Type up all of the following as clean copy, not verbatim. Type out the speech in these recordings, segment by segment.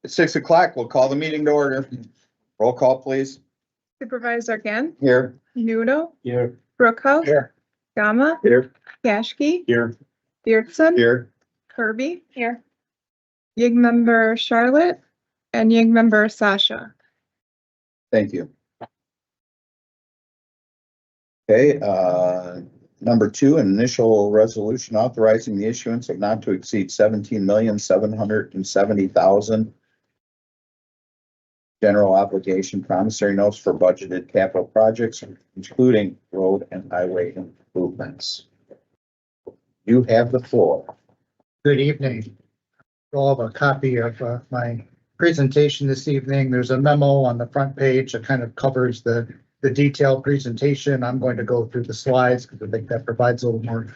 At 6 o'clock, we'll call the meeting to order. Roll call, please. Supervisor Gann, Here. Nudo, Here. Brookhouse, Here. Gama, Here. Kashke, Here. Beardson, Here. Kirby. Here. Yig member Charlotte and Yig member Sasha. Thank you. Okay, number 2, an initial resolution authorizing the issuance of not to exceed 17,770,000 general obligation promissory notes for budgeted capital projects, including road and highway improvements. You have the floor. Good evening. All have a copy of my presentation this evening. There's a memo on the front page that kind of covers the detailed presentation. I'm going to go through the slides because I think that provides a little more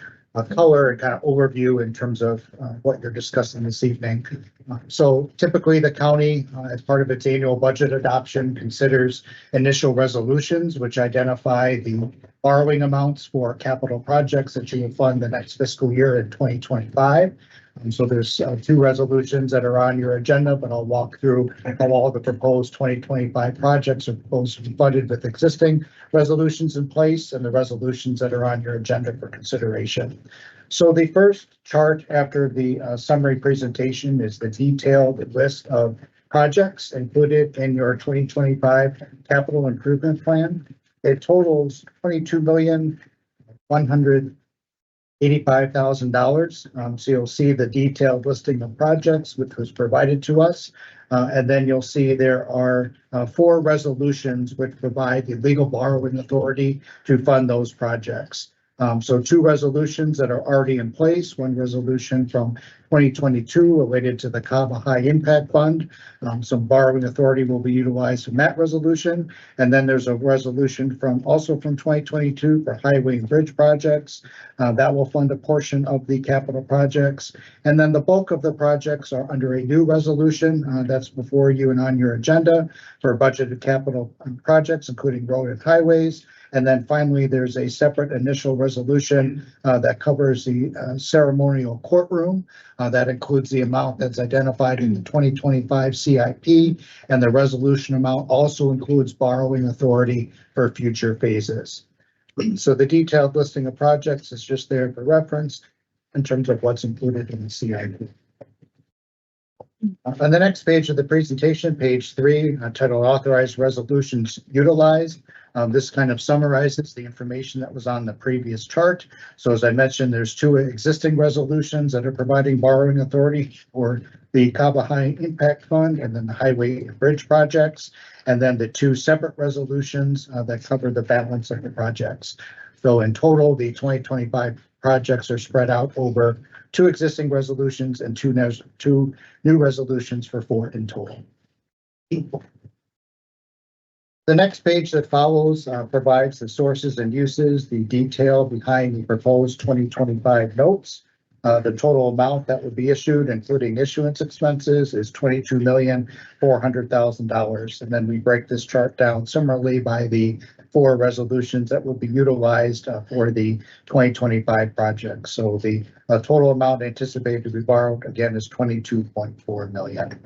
color and kind of overview in terms of what you're discussing this evening. So typically the county, as part of its annual budget adoption, considers initial resolutions which identify the borrowing amounts for capital projects that you will fund the next fiscal year in 2025. So there's 2 resolutions that are on your agenda, but I'll walk through how all the proposed 2025 projects are proposed to be funded with existing resolutions in place and the resolutions that are on your agenda for consideration. So the first chart after the summary presentation is the detailed list of projects included in your 2025 capital improvement plan. It totals $22,185,000. So you'll see the detailed listing of projects which was provided to us. And then you'll see there are 4 resolutions which provide the legal borrowing authority to fund those projects. So 2 resolutions that are already in place. 1 resolution from 2022 related to the Cava High Impact Fund. Some borrowing authority will be utilized from that resolution. And then there's a resolution also from 2022 for highway and bridge projects. That will fund a portion of the capital projects. And then the bulk of the projects are under a new resolution that's before you and on your agenda for budgeted capital projects, including road and highways. And then finally, there's a separate initial resolution that covers the ceremonial courtroom. That includes the amount that's identified in the 2025 CIP, and the resolution amount also includes borrowing authority for future phases. So the detailed listing of projects is just there for reference in terms of what's included in the CIP. On the next page of the presentation, page 3, titled Authorized Resolutions Utilized. This kind of summarizes the information that was on the previous chart. So as I mentioned, there's 2 existing resolutions that are providing borrowing authority for the Cava High Impact Fund and then the highway and bridge projects, and then the 2 separate resolutions that cover the balance of the projects. So in total, the 2025 projects are spread out over 2 existing resolutions and 2 new resolutions for 4 in total. The next page that follows provides the sources and uses, the detail behind the proposed 2025 notes. The total amount that would be issued, including issuance expenses, is $22,400,000. And then we break this chart down similarly by the 4 resolutions that will be utilized for the 2025 project. So the total amount anticipated to be borrowed again is $22.4 million.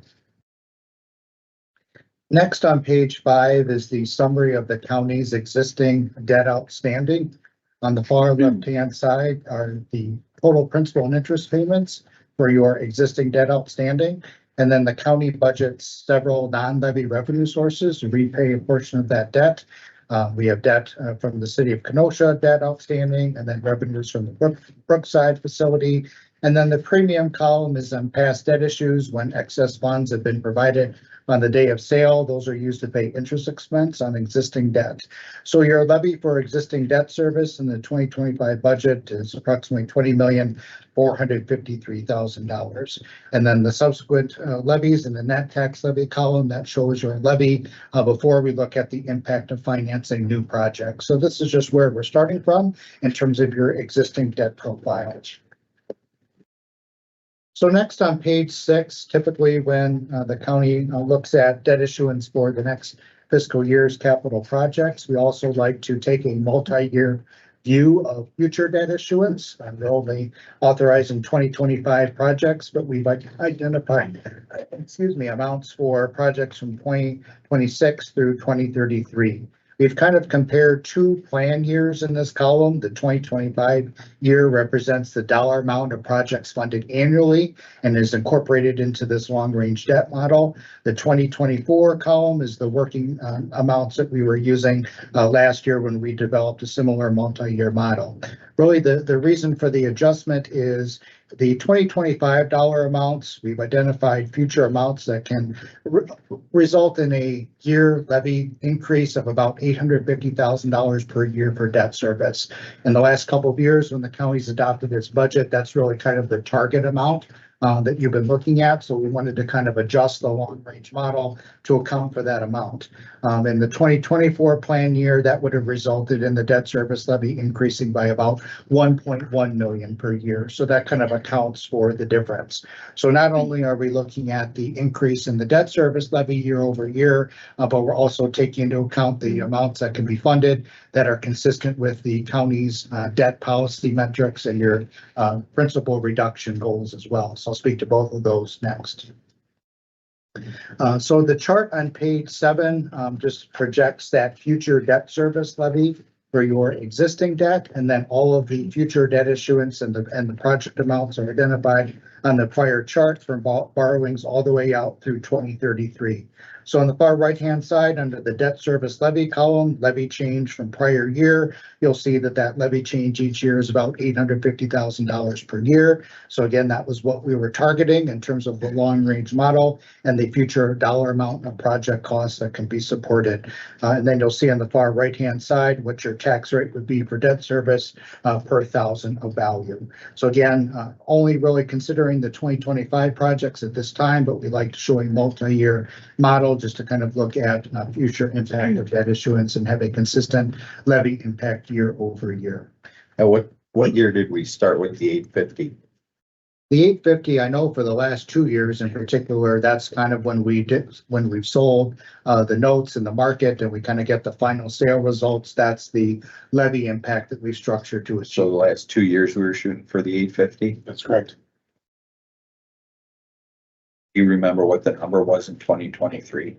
Next on page 5 is the summary of the county's existing debt outstanding. On the far left-hand side are the total principal and interest payments for your existing debt outstanding. And then the county budgets several non-levy revenue sources to repay a portion of that debt. We have debt from the city of Kenosha, debt outstanding, and then revenues from the Brookside facility. And then the premium column is on past debt issues when excess funds have been provided on the day of sale. Those are used to pay interest expense on existing debt. So your levy for existing debt service in the 2025 budget is approximately $20,453,000. And then the subsequent levies in the net tax levy column, that shows your levy before we look at the impact of financing new projects. So this is just where we're starting from in terms of your existing debt profile. So next on page 6, typically when the county looks at debt issuance for the next fiscal year's capital projects, we also like to take a multi-year view of future debt issuance. We're only authorizing 2025 projects, but we've identified, amounts for projects from 2026 through 2033. We've kind of compared two plan years in this column. The 2025 year represents the dollar amount of projects funded annually and is incorporated into this long-range debt model. The 2024 column is the working amounts that we were using last year when we developed a similar multi-year model. Really, the reason for the adjustment is the 2025 dollar amounts. We've identified future amounts that can result in a year levy increase of about $850,000 per year for debt service. In the last couple of years, when the county's adopted its budget, that's really kind of the target amount that you've been looking at. So we wanted to kind of adjust the long range model to account for that amount. In the 2024 plan year, that would have resulted in the debt service levy increasing by about 1.1 million per year. So that kind of accounts for the difference. So not only are we looking at the increase in the debt service levy year over year, but we're also taking into account the amounts that can be funded that are consistent with the county's debt policy metrics and your principal reduction goals as well. So I'll speak to both of those next. So the chart on page 7 just projects that future debt service levy for your existing debt, and then all of the future debt issuance and the project amounts are identified on the prior chart from borrowings all the way out through 2033. So on the far right-hand side, under the debt service levy column, levy change from prior year, you'll see that that levy change each year is about $850,000 per year. So again, that was what we were targeting in terms of the long-range model and the future dollar amount of project costs that can be supported. And then you'll see on the far right-hand side what your tax rate would be for debt service per thousand of value. So again, only really considering the 2025 projects at this time, but we like to show a multi-year model just to kind of look at future impact of debt issuance and have a consistent levy impact year over year. And what year did we start with the 850? The 850, I know for the last 2 years in particular, that's kind of when we've sold the notes in the market and we kind of get the final sale results. That's the levy impact that we've structured to achieve. So the last 2 years we were shooting for the 850? That's correct. You remember what the number was in 2023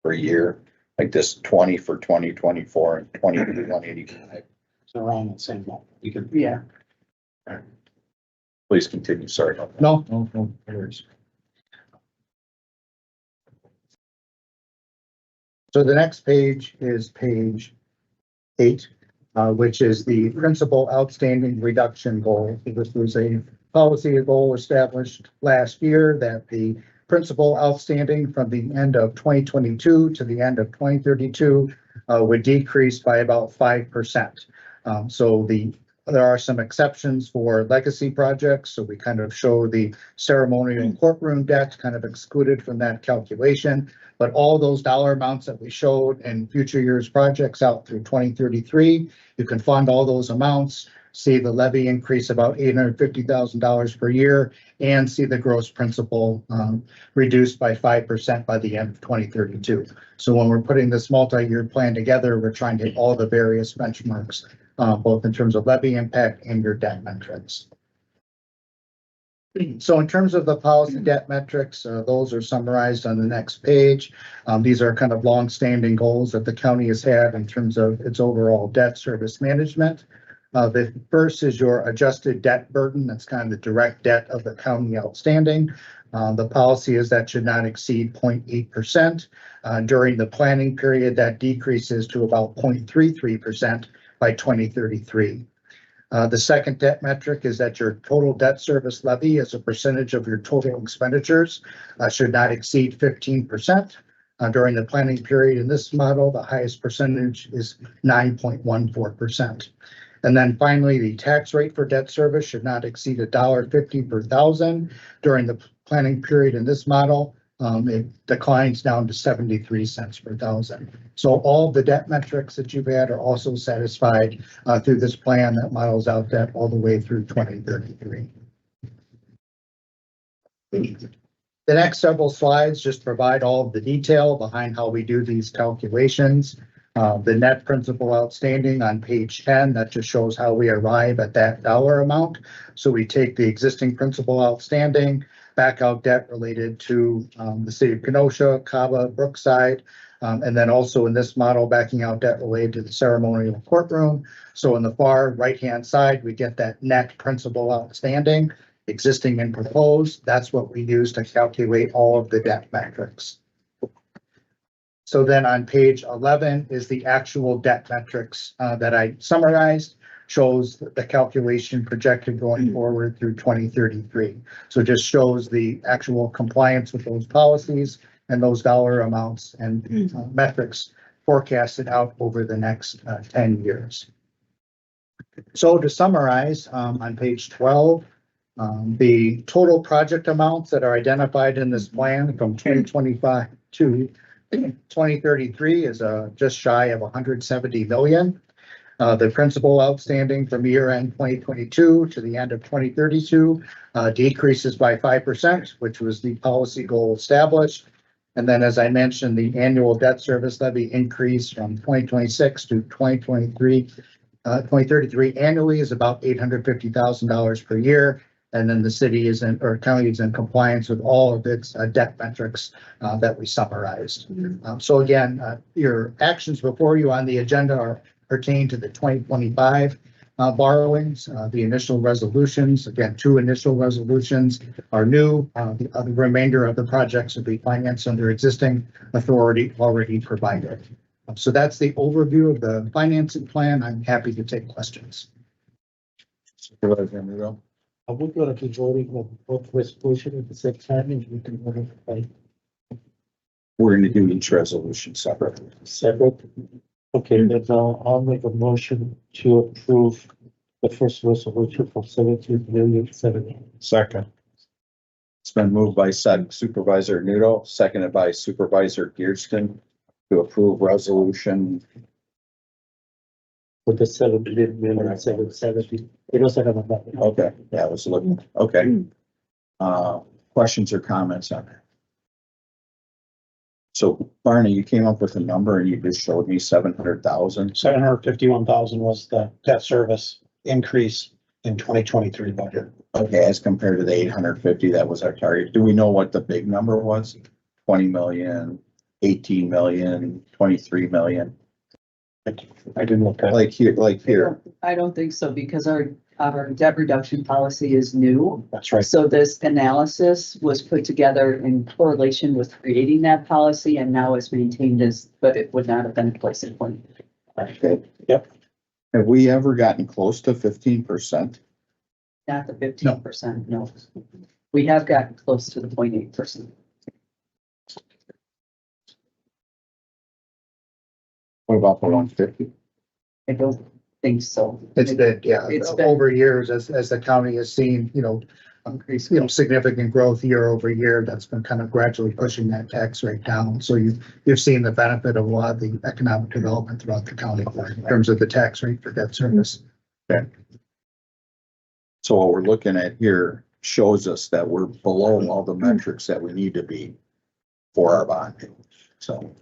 per year? Like this 20 for 2024 and 20 for 185. So around that same level. You could. Yeah. Please continue. Sorry about that. No worries. So the next page is page 8, which is the principal outstanding reduction goal. This was a policy goal established last year that the principal outstanding from the end of 2022 to the end of 2032 would decrease by about 5%. So there are some exceptions for legacy projects. So we kind of show the ceremonial courtroom debt kind of excluded from that calculation. But all those dollar amounts that we showed in future years projects out through 2033, you can fund all those amounts, see the levy increase about $850,000 per year, and see the gross principal reduced by 5% by the end of 2032. So when we're putting this multi-year plan together, we're trying to hit all the various benchmarks, both in terms of levy impact and your debt metrics. So in terms of the policy debt metrics, those are summarized on the next page. These are kind of long-standing goals that the county has had in terms of its overall debt service management. The first is your adjusted debt burden. That's kind of the direct debt of the county outstanding. The policy is that should not exceed 0.8%. During the planning period, that decreases to about 0.33% by 2033. The second debt metric is that your total debt service levy as a percentage of your total expenditures should not exceed 15%. During the planning period in this model, the highest percentage is 9.14%. And then finally, the tax rate for debt service should not exceed $1.50 per thousand. During the planning period in this model, it declines down to 73 cents per thousand. So all the debt metrics that you've had are also satisfied through this plan that models out debt all the way through 2033. The next several slides just provide all of the detail behind how we do these calculations. The net principal outstanding on page 10, that just shows how we arrive at that dollar amount. So we take the existing principal outstanding, back out debt related to the city of Kenosha, Cava, Brookside, and then also in this model, backing out debt related to the ceremonial courtroom. So on the far right-hand side, we get that net principal outstanding, existing and proposed. That's what we use to calculate all of the debt metrics. So then on page 11 is the actual debt metrics that I summarized, shows the calculation projected going forward through 2033. So it just shows the actual compliance with those policies and those dollar amounts and metrics forecasted out over the next 10 years. So to summarize, on page 12, the total project amounts that are identified in this plan from 2025 to 2033 is just shy of 170 million. The principal outstanding from year end 2022 to the end of 2032 decreases by 5%, which was the policy goal established. And then, as I mentioned, the annual debt service levy increase from 2026 to 2033 annually is about $850,000 per year. And then the city is in, or county is in compliance with all of its debt metrics that we summarized. So again, your actions before you on the agenda are pertain to the 2025 borrowings. The initial resolutions, again, 2 initial resolutions are new. The remainder of the projects will be financed under existing authority already provided. So that's the overview of the financing plan. I'm happy to take questions. Supervisor Nudo? Are we gonna be voting on both resolution at the same time and we can vote by We're gonna do each resolution separately. separate? Okay, then I'll make a motion to approve the first resolution for 17,070,000. Second. It's been moved by Supervisor Nudo, seconded by Supervisor Gearston to approve resolution. For the 17,770,000. It doesn't have a number. Okay, yeah, I was looking, okay. Questions or comments on that? So Barney, you came up with a number and you just showed me 700,000. 751,000 was the debt service increase in 2023 budget. Okay, as compared to the 850, that was our target. Do we know what the big number was? 20 million, 18 million, 23 million? I didn't look at it. Like here, I don't think so, because our debt reduction policy is new. That's right. So this analysis was put together in correlation with creating that policy, and now it's maintained as, but it would not have been in place in 20. okay. Yep. Have we ever gotten close to 15%? Not the 15%, no. We have gotten close to the 0.8%. What about the 150? I don't think so. It's been, yeah, It's been- over years as the county has seen, significant growth year over year. That's been kind of gradually pushing that tax rate down. So you've seen the benefit of a lot of the economic development throughout the county in terms of the tax rate for debt service. So what we're looking at here shows us that we're below all the metrics that we need to be for our bond. So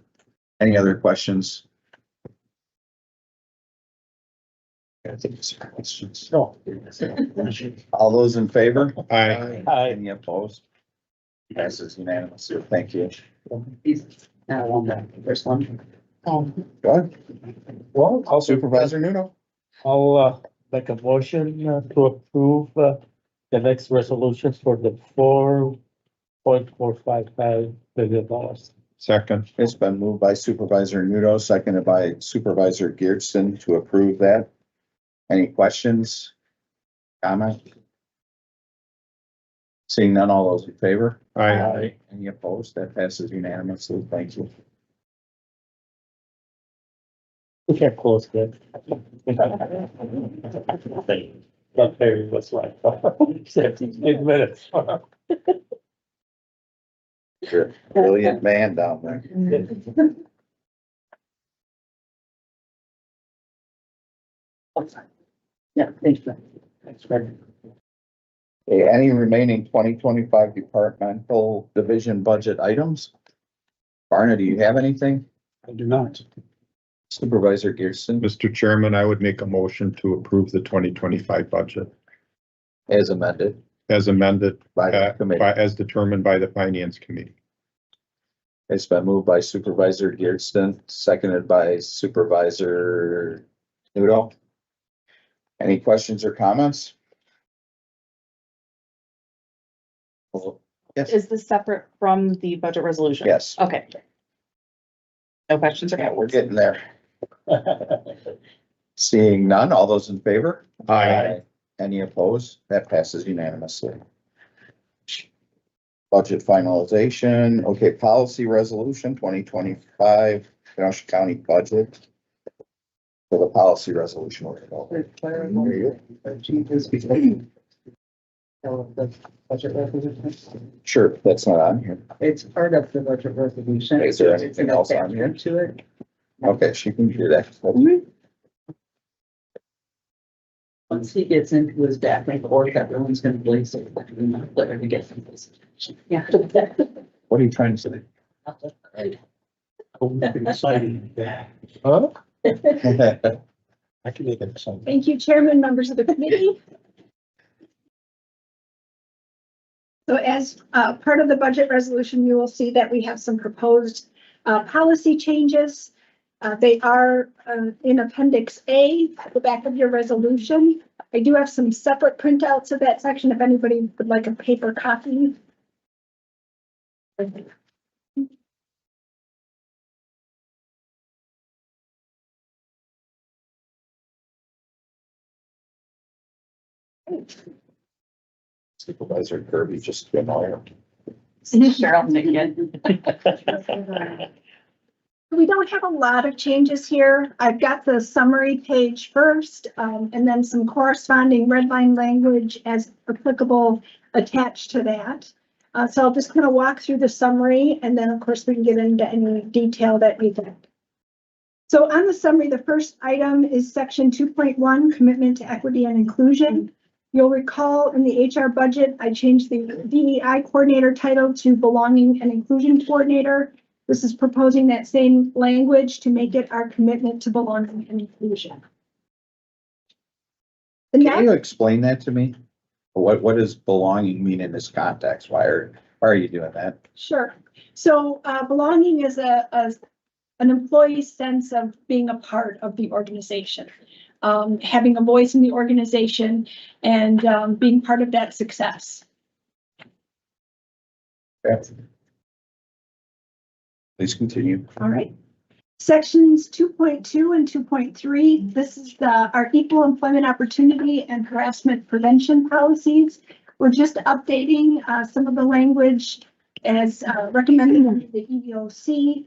any other questions? I think it's questions. No. All those in favor? Aye. Any opposed? Passes unanimously. Thank you. These, there's one. Go ahead. Well, I'll Supervisor Nuno. I'll make a motion to approve the next resolution for the $4.455 billion. Second. It's been moved by Supervisor Nudo, seconded by Supervisor Geertsen to approve that. Any questions? Comment? Seeing none, all those in favor? Aye. Any opposed? That passes unanimously. Thank you. We can't close that. That period was like 17 minutes. You're a brilliant man down there. Yeah, thank you. That's right. Okay, any remaining 2025 departmental division budget items? Barna, do you have anything? I do not. Supervisor Gearston, Mr. Chairman, I would make a motion to approve the 2025 budget as amended as amended, by the committee. as determined by the Finance Committee. It's been moved by Supervisor Gearston, seconded by Supervisor Nudo. Any questions or comments? Yes. Is this separate from the budget resolution? Yes. Okay. No questions or Yeah, we're comments? getting there. Seeing none, all those in favor? Any opposed? That passes unanimously. Budget finalization, okay, policy resolution 2025, Kenosha County budget. For the policy resolution. Budget resolution. Sure, that's not on here. It's part of the budget resolution. Is there anything else on here? To it. Okay, she can do that. Once he gets into his back and forth, everyone's gonna blaze it. Let her get some. Yeah. What are you trying to say? Exciting. Huh? I can make it exciting. Thank you, Chairman, members of the committee. So as part of the budget resolution, you will see that we have some proposed policy changes. They are in Appendix A at the back of your resolution. I do have some separate printouts of that section if anybody would like a paper copy. Supervisor Kirby just to annoy her. Cheryl Nicken. We don't have a lot of changes here. I've got the summary page first, and then some corresponding red line language as applicable attached to that. So I'll just kind of walk through the summary, and then of course we can get into any detail that we get. So on the summary, the first item is section 2.1, commitment to equity and inclusion. You'll recall in the HR budget, I changed the DEI coordinator title to belonging and inclusion coordinator. This is proposing that same language to make it our commitment to belonging and inclusion. The Can next, you explain that to me? What does belonging mean in this context? Why are you doing that? sure. So belonging is an employee's sense of being a part of the organization, having a voice in the organization and being part of that success. Please continue. All right. Sections 2.2 and 2.3, this is our equal employment opportunity and harassment prevention policies. We're just updating some of the language as recommended under the EEOC.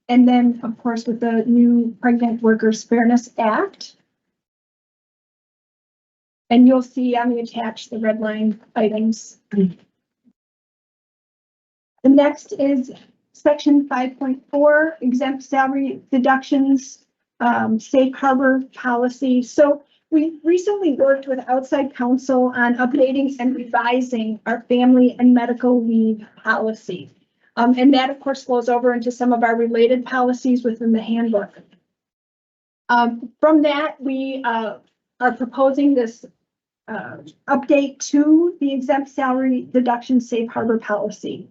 And then, of course, with the new Pregnant Workers Fairness Act. And you'll see on the attached the red line items. The next is section 5.4, exempt salary deductions, safe harbor policy. So we recently worked with outside counsel on updating and revising our family and medical leave policy. And that, of course, flows over into some of our related policies within the handbook. From that, we are proposing this update to the exempt salary deduction safe harbor policy.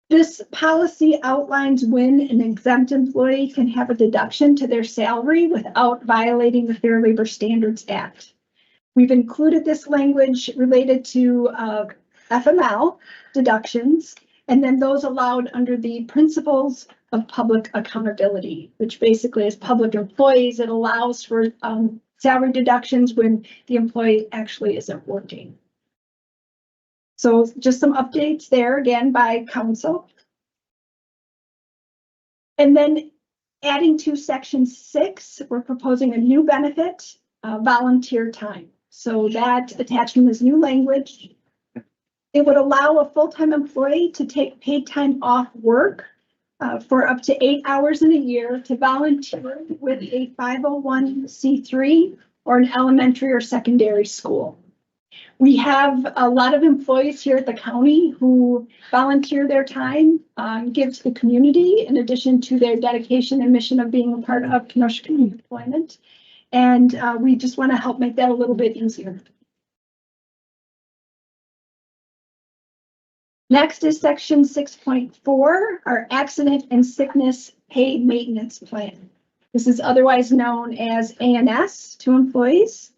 This policy outlines when an exempt employee can have a deduction to their salary without violating the Fair Labor Standards Act. We've included this language related to FML deductions, and then those allowed under the principles of public accountability, which basically is public employees. It allows for salary deductions when the employee actually isn't working. So just some updates there again by council. And then adding to section 6, we're proposing a new benefit, volunteer time. So that attachment is new language. It would allow a full-time employee to take paid time off work for up to 8 hours in a year to volunteer with a 501c3 or an elementary or secondary school. We have a lot of employees here at the county who volunteer their time, give to the community in addition to their dedication and mission of being a part of Kenosha Community Employment. And we just want to help make that a little bit easier. Next is section 6.4, our accident and sickness paid maintenance plan. This is otherwise known as ANS to employees.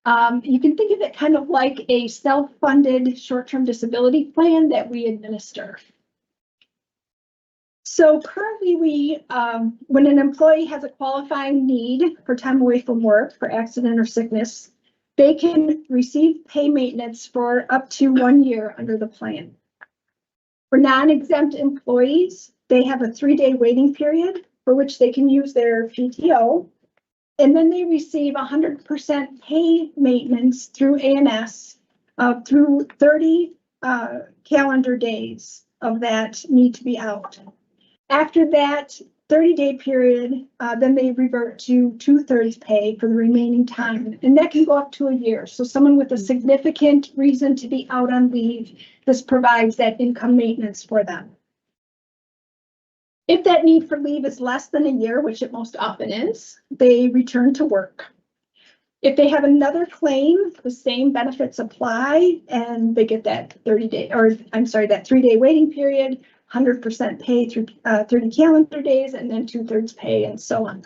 You can think of it kind of like a self-funded short-term disability plan that we administer. So currently when an employee has a qualifying need for time away from work for accident or sickness, they can receive pay maintenance for up to 1 year under the plan. For non-exempt employees, they have a 3-day waiting period for which they can use their PTO. And then they receive 100% pay maintenance through ANS through 30 calendar days of that need to be out. After that 30-day period, then they revert to 2/3 pay for the remaining time, and that can go up to a year. So someone with a significant reason to be out on leave, this provides that income maintenance for them. If that need for leave is less than a year, which it most often is, they return to work. If they have another claim, the same benefits apply and they get that 3-day waiting period, 100% pay through 30 calendar days, and then 2/3 pay and so on.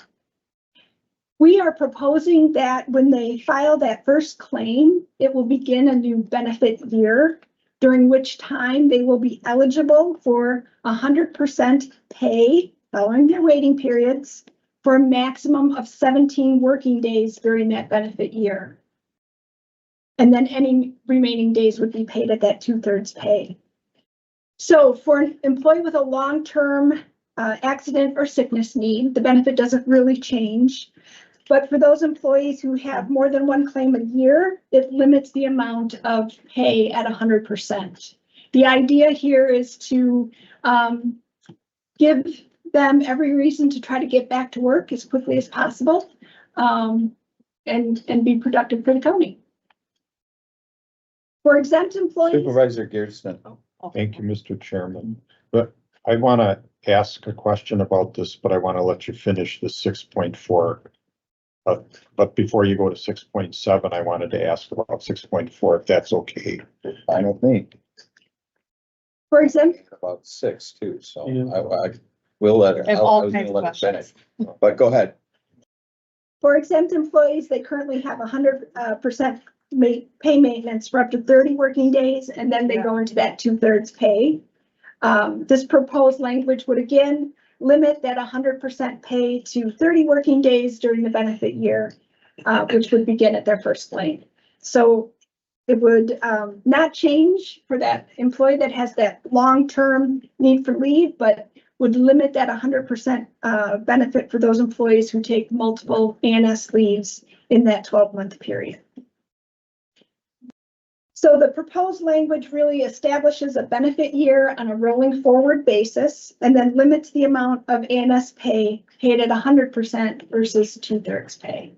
We are proposing that when they file that first claim, it will begin a new benefit year, during which time they will be eligible for 100% pay following their waiting periods for a maximum of 17 working days during that benefit year. And then any remaining days would be paid at that 2/3 pay. So for an employee with a long-term accident or sickness need, the benefit doesn't really change. But for those employees who have more than one claim a year, it limits the amount of pay at 100%. The idea here is to give them every reason to try to get back to work as quickly as possible and be productive for the county. For exempt employees. Supervisor Gearston. Thank you, Mr. Chairman. But I want to ask a question about this, but I want to let you finish the 6.4. But before you go to 6.7, I wanted to ask about 6.4, if that's okay. Fine with me. For exempt, About 6 too, so Yeah. I will let her. I have I all was gonna kinds of let her questions. finish. But go ahead. For exempt employees, they currently have 100% pay maintenance for up to 30 working days, and then they go into that 2/3 pay. This proposed language would again limit that 100% pay to 30 working days during the benefit year, which would begin at their first claim. So it would not change for that employee that has that long-term need for leave, but would limit that 100% benefit for those employees who take multiple ANS leaves in that 12-month period. So the proposed language really establishes a benefit year on a rolling forward basis and then limits the amount of ANS pay paid at 100% versus 2/3 pay.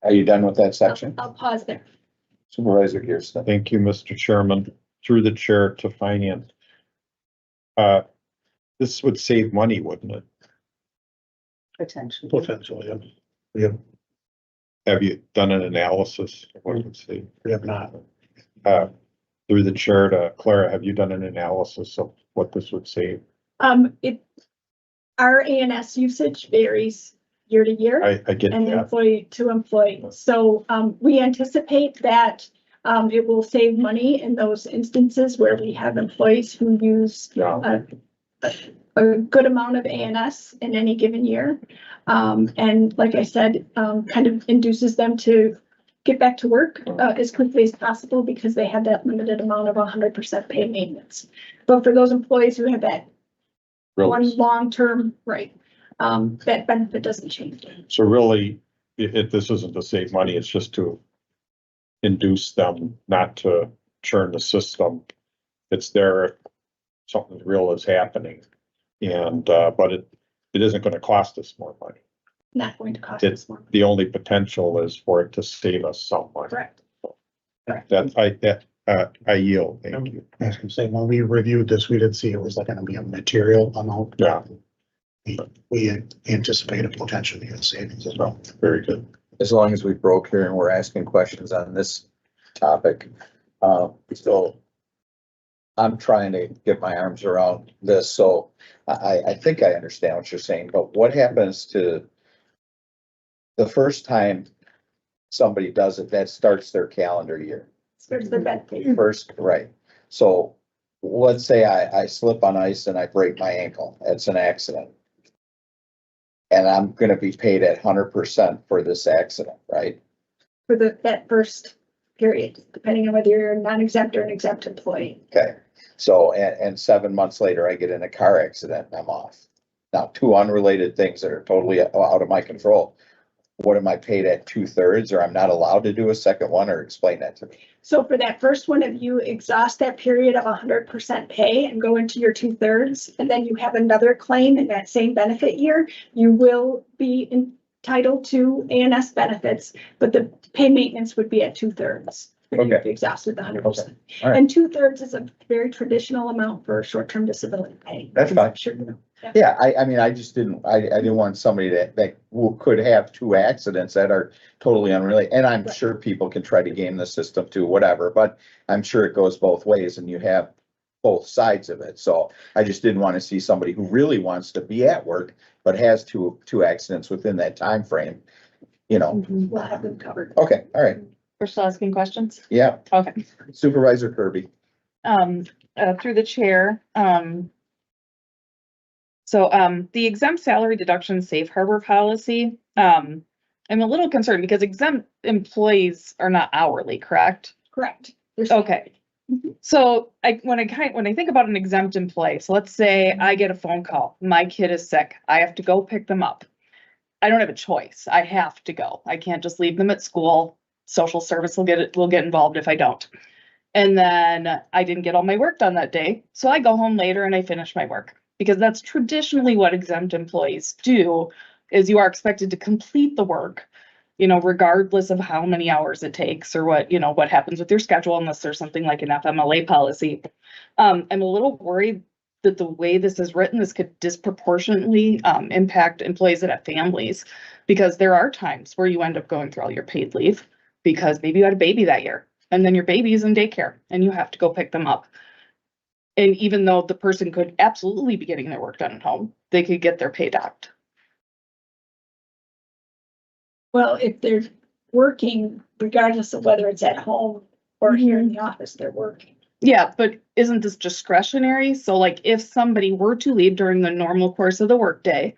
Are you done with that section? I'll pause there. Supervisor Gearston. Thank you, Mr. Chairman. Through the chair to finance. This would save money, wouldn't it? Potentially. Potentially, yeah. Have you done an analysis of what it would save? We have not. Through the chair to Clara, have you done an analysis of what this would save? Our ANS usage varies year to year. I get And that. employee to employee. So we anticipate that it will save money in those instances where we have employees who use Yeah. a good amount of ANS in any given year. And like I said, kind of induces them to get back to work as quickly as possible because they have that limited amount of 100% pay maintenance. But for those employees who have that one long-term, right, that benefit doesn't change. So really, this isn't to save money, it's just to induce them not to churn the system. It's there if something real is happening. And, but it isn't gonna cost us more money. not going to cost us more. The only potential is for it to save us some money. Correct. I yield, thank you. I was gonna say, when we reviewed this, we did see it was like gonna be a material amount. Yeah. We anticipated potentially a savings as well. Very good. As long as we broke here and we're asking questions on this topic. So I'm trying to get my arms around this, so I think I understand what you're saying, but what happens to the first time somebody does it, that starts their calendar year? Starts their benefit. First, right. So let's say I slip on ice and I break my ankle. It's an accident. And I'm gonna be paid at 100% for this accident, right? For that first period, depending on whether you're a non-exempt or an exempt employee. Okay, so, and 7 months later, I get in a car accident and I'm off. Now, two unrelated things that are totally out of my control. What am I paid at 2/3, or I'm not allowed to do a second one, or explain that to me? So for that first one, if you exhaust that period of 100% pay and go into your 2/3, and then you have another claim in that same benefit year, you will be entitled to ANS benefits, but the pay maintenance would be at 2/3. If you've Okay. exhausted the 100%. All right. And 2/3 is a very traditional amount for short-term disability pay. That's fine. Sure, you know. Yeah. Yeah, I mean, I just didn't, I didn't want somebody that could have two accidents that are totally unrelated. And I'm Right. sure people can try to game the system too, whatever, but I'm sure it goes both ways and you have both sides of it. So I just didn't want to see somebody who really wants to be at work, but has two accidents within that time frame. You know, We'll have them covered. okay, all right, We're still asking questions? yeah, Okay. Supervisor Kirby. Through the chair, the exempt salary deduction safe harbor policy, I'm a little concerned because exempt employees are not hourly, correct? Correct. There's- Okay. So when I think about an exempt employee, so let's say I get a phone call, my kid is sick, I have to go pick them up. I don't have a choice. I have to go. I can't just leave them at school. Social service will get involved if I don't. And then I didn't get all my work done that day. So I go home later and I finish my work, because that's traditionally what exempt employees do, is you are expected to complete the work, regardless of how many hours it takes or what happens with your schedule, unless there's something like an FMLA policy. I'm a little worried that the way this is written, this could disproportionately impact employees that have families, because there are times where you end up going through all your paid leave because maybe you had a baby that year and then your baby's in daycare and you have to go pick them up. And even though the person could absolutely be getting their work done at home, they could get their pay docked. Well, if they're working, regardless of whether it's at home or here in the office, they're working. Yeah, but isn't this discretionary? So like if somebody were to leave during the normal course of the workday,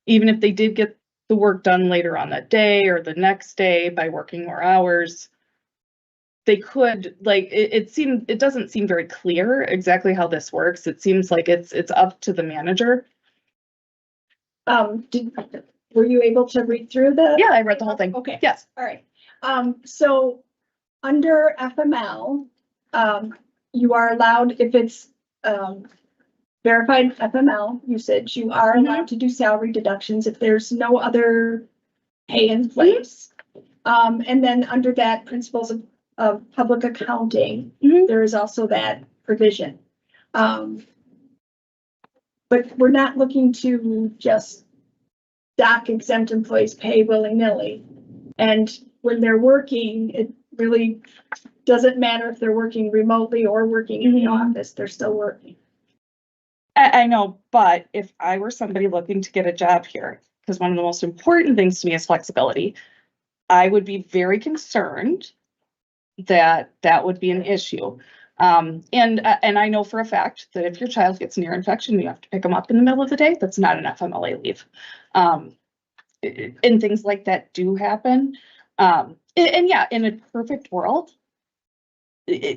even if they did get the work done later on that day or the next day by working more hours, they could, it doesn't seem very clear exactly how this works. It seems like it's up to the manager. Were you able to read through the? Yeah, I read the whole thing. Okay. Yes. All right. So under FML, you are allowed, if it's, verified FML usage, you are allowed to do salary deductions if there's no other pay in place. And then under that principles of public accounting, there is also that provision. But we're not looking to just dock exempt employees pay willy-nilly. And when they're working, it really doesn't matter if they're working remotely or working in the office, they're still working. I know, but if I were somebody looking to get a job here, because one of the most important things to me is flexibility, I would be very concerned that that would be an issue. And I know for a fact that if your child gets an ear infection, you have to pick them up in the middle of the day. That's not an FMLA leave. And things like that do happen. And yeah, in a perfect world,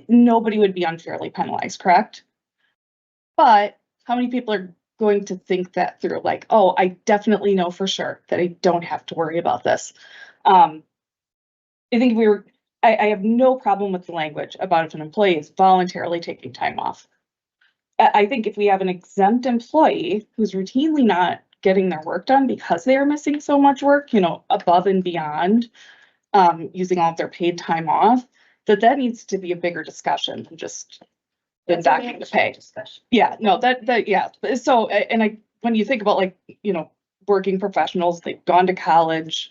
nobody would be unfairly penalized, correct? But how many people are going to think that through? Like, oh, I definitely know for sure that I don't have to worry about this. I think I have no problem with the language about if an employee is voluntarily taking time off. I think if we have an exempt employee who's routinely not getting their work done because they are missing so much work, you know, above and beyond, using all of their paid time off, that needs to be a bigger discussion than just than That's a docking the pay. management discussion. Yeah, no, yeah. So, and when you think about like, you know, working professionals, they've gone to college,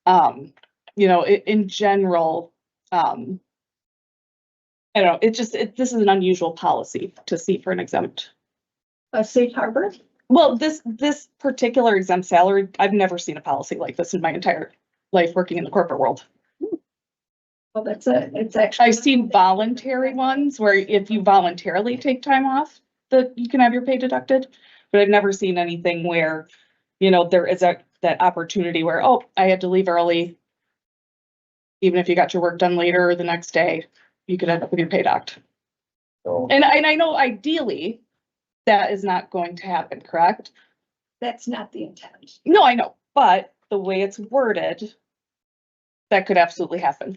you know, in general, I don't know, this is an unusual policy to see for an exempt. A safe harbor? Well, this particular exempt salary, I've never seen a policy like this in my entire life working in the corporate world. Well, it's actually. I've seen voluntary ones where if you voluntarily take time off, that you can have your pay deducted. But I've never seen anything where, you know, there is that opportunity where, oh, I had to leave early. Even if you got your work done later or the next day, you could end up with your pay docked. So, And I know ideally that is not going to happen, correct? That's not the intent. No, I know, but the way it's worded, that could absolutely happen.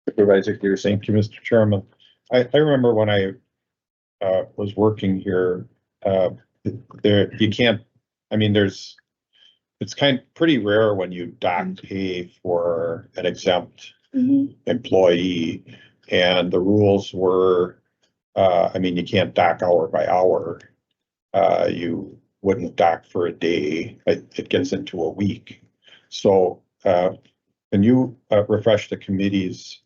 Supervisor Pearson. Thank you, Mr. Chairman. I remember when I was working here, there, you can't, I mean, it's pretty rare when you dock pay for an exempt employee. And the rules were, I mean, you can't dock hour by hour. You wouldn't dock for a day. It gets into a week. So, can you refresh the committee's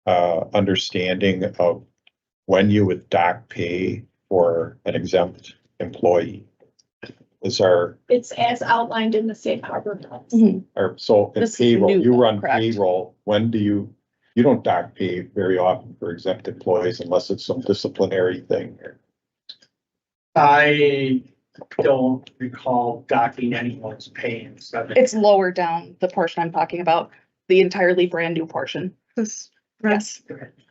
understanding of when you would dock pay for an exempt employee? It's as outlined in the safe harbor policy. Or so in This is payroll, new you though, run correct? payroll, when do you don't dock pay very often for exempt employees unless it's some disciplinary thing. I don't recall docking anyone's pay and stuff. It's lower down, the portion I'm talking about, the entirely brand new portion. This, Yes.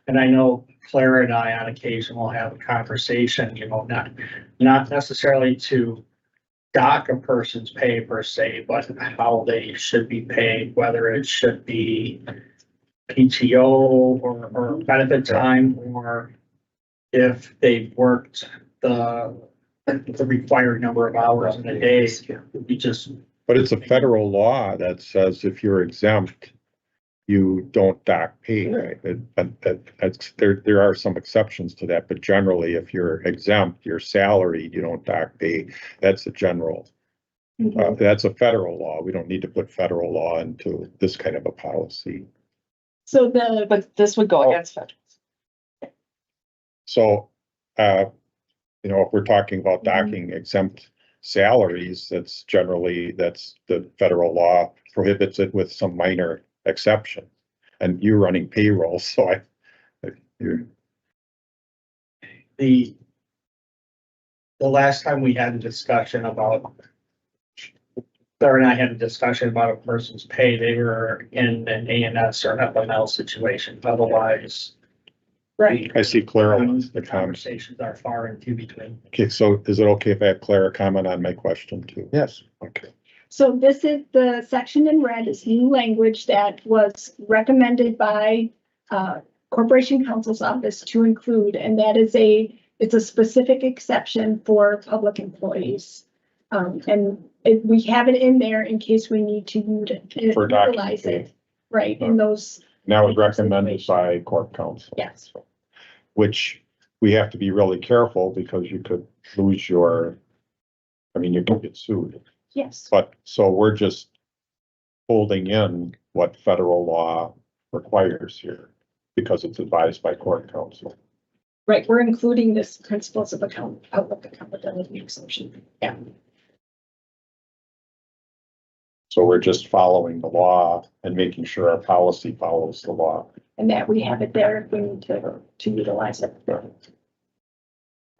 And I know Clara and I on occasion will have a conversation, you know, not necessarily to dock a person's pay per se, but how they should be paid, whether it should be PTO or benefit time, or if they've worked the required number of hours in a day. We just, But it's a federal law that says if you're exempt, you don't dock pay. There are some exceptions to that, but generally, if you're exempt, you're salaried, you don't dock pay. That's a general. That's a federal law. We don't need to put federal law into this kind of a policy. So But this would go against federal. So, you know, if we're talking about docking exempt salaries, that's the federal law prohibits it with some minor exception. And you're running payroll, so the last time we had a discussion about, Clara and I had a discussion about a person's pay, they were in an ANS or FML situation, otherwise. right. I see Clara wants The to comment. conversations are far and few between. Okay, so is it okay if I have Clara comment on my question too? Yes. Okay. So this is the section in red is new language that was recommended by Corporation Counsel's Office to include, and that is it's a specific exception for public employees. And we have it in there in case we need to For docking utilize pay. it, right, in those, Now it's recommended by court counsel. yes. Which we have to be really careful because you could lose you could get sued. Yes, But, so we're just holding in what federal law requires here because it's advised by court counsel. right, we're including this principles of public accountability exception, yeah. So we're just following the law and making sure our policy follows the law. And that we have it there if we need to utilize it.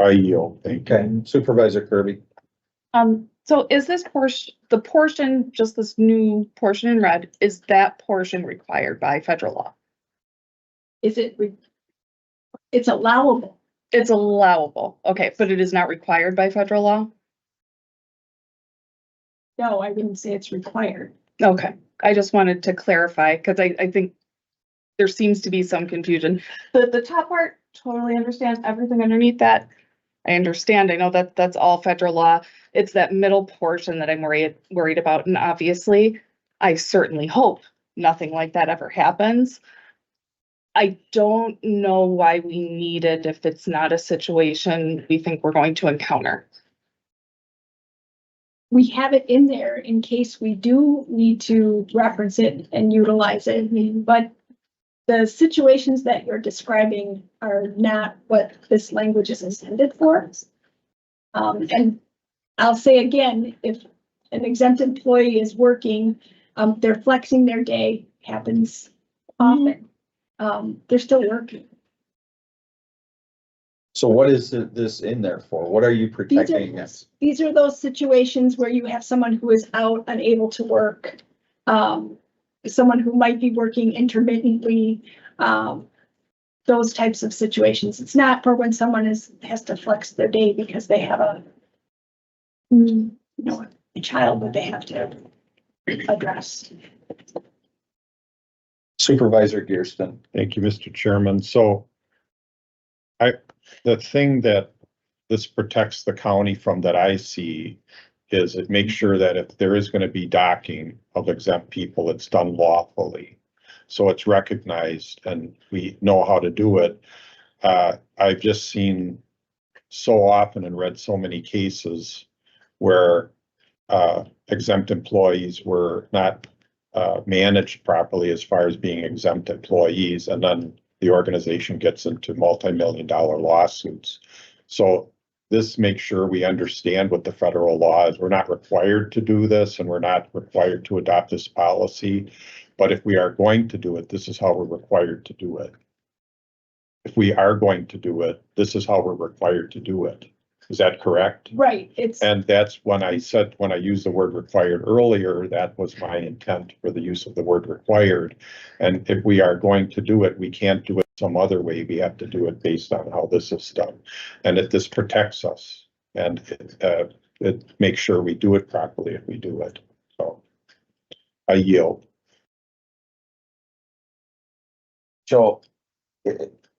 I yield. Thank you. Okay, Supervisor Kirby. So is this portion, just this new portion in red, is that portion required by federal law? It's allowable. It's allowable, okay, but it is not required by federal law? No, I wouldn't say it's required. Okay, I just wanted to clarify, because I think there seems to be some confusion. The top part, totally understand everything underneath that. I understand. I know that that's all federal law. It's that middle portion that I'm worried about. And obviously, I certainly hope nothing like that ever happens. I don't know why we need it if it's not a situation we think we're going to encounter. We have it in there in case we do need to reference it and utilize it, but the situations that you're describing are not what this language is intended for. And I'll say again, if an exempt employee is working, they're flexing their day, happens often. They're still working. So what is this in there for? What are you protecting us? These are those situations where you have someone who is out, unable to work. Someone who might be working intermittently, those types of situations. It's not for when someone has to flex their day because they have a child that they have to address. Supervisor Gearston. Thank you, Mr. Chairman. So the thing that this protects the county from that I see is it makes sure that if there is going to be docking of exempt people, it's done lawfully. So it's recognized and we know how to do it. I've just seen so often and read so many cases where exempt employees were not managed properly as far as being exempt employees, and then the organization gets into multi-million-dollar lawsuits. So this makes sure we understand what the federal law is. We're not required to do this and we're not required to adopt this policy. But if we are going to do it, this is how we're required to do it. If we are going to do it, this is how we're required to do it. Is that correct? Right. And that's when I used the word required earlier, that was my intent for the use of the word required. And if we are going to do it, we can't do it some other way. We have to do it based on how this is done. And this protects us and it makes sure we do it properly if we do it. So I yield.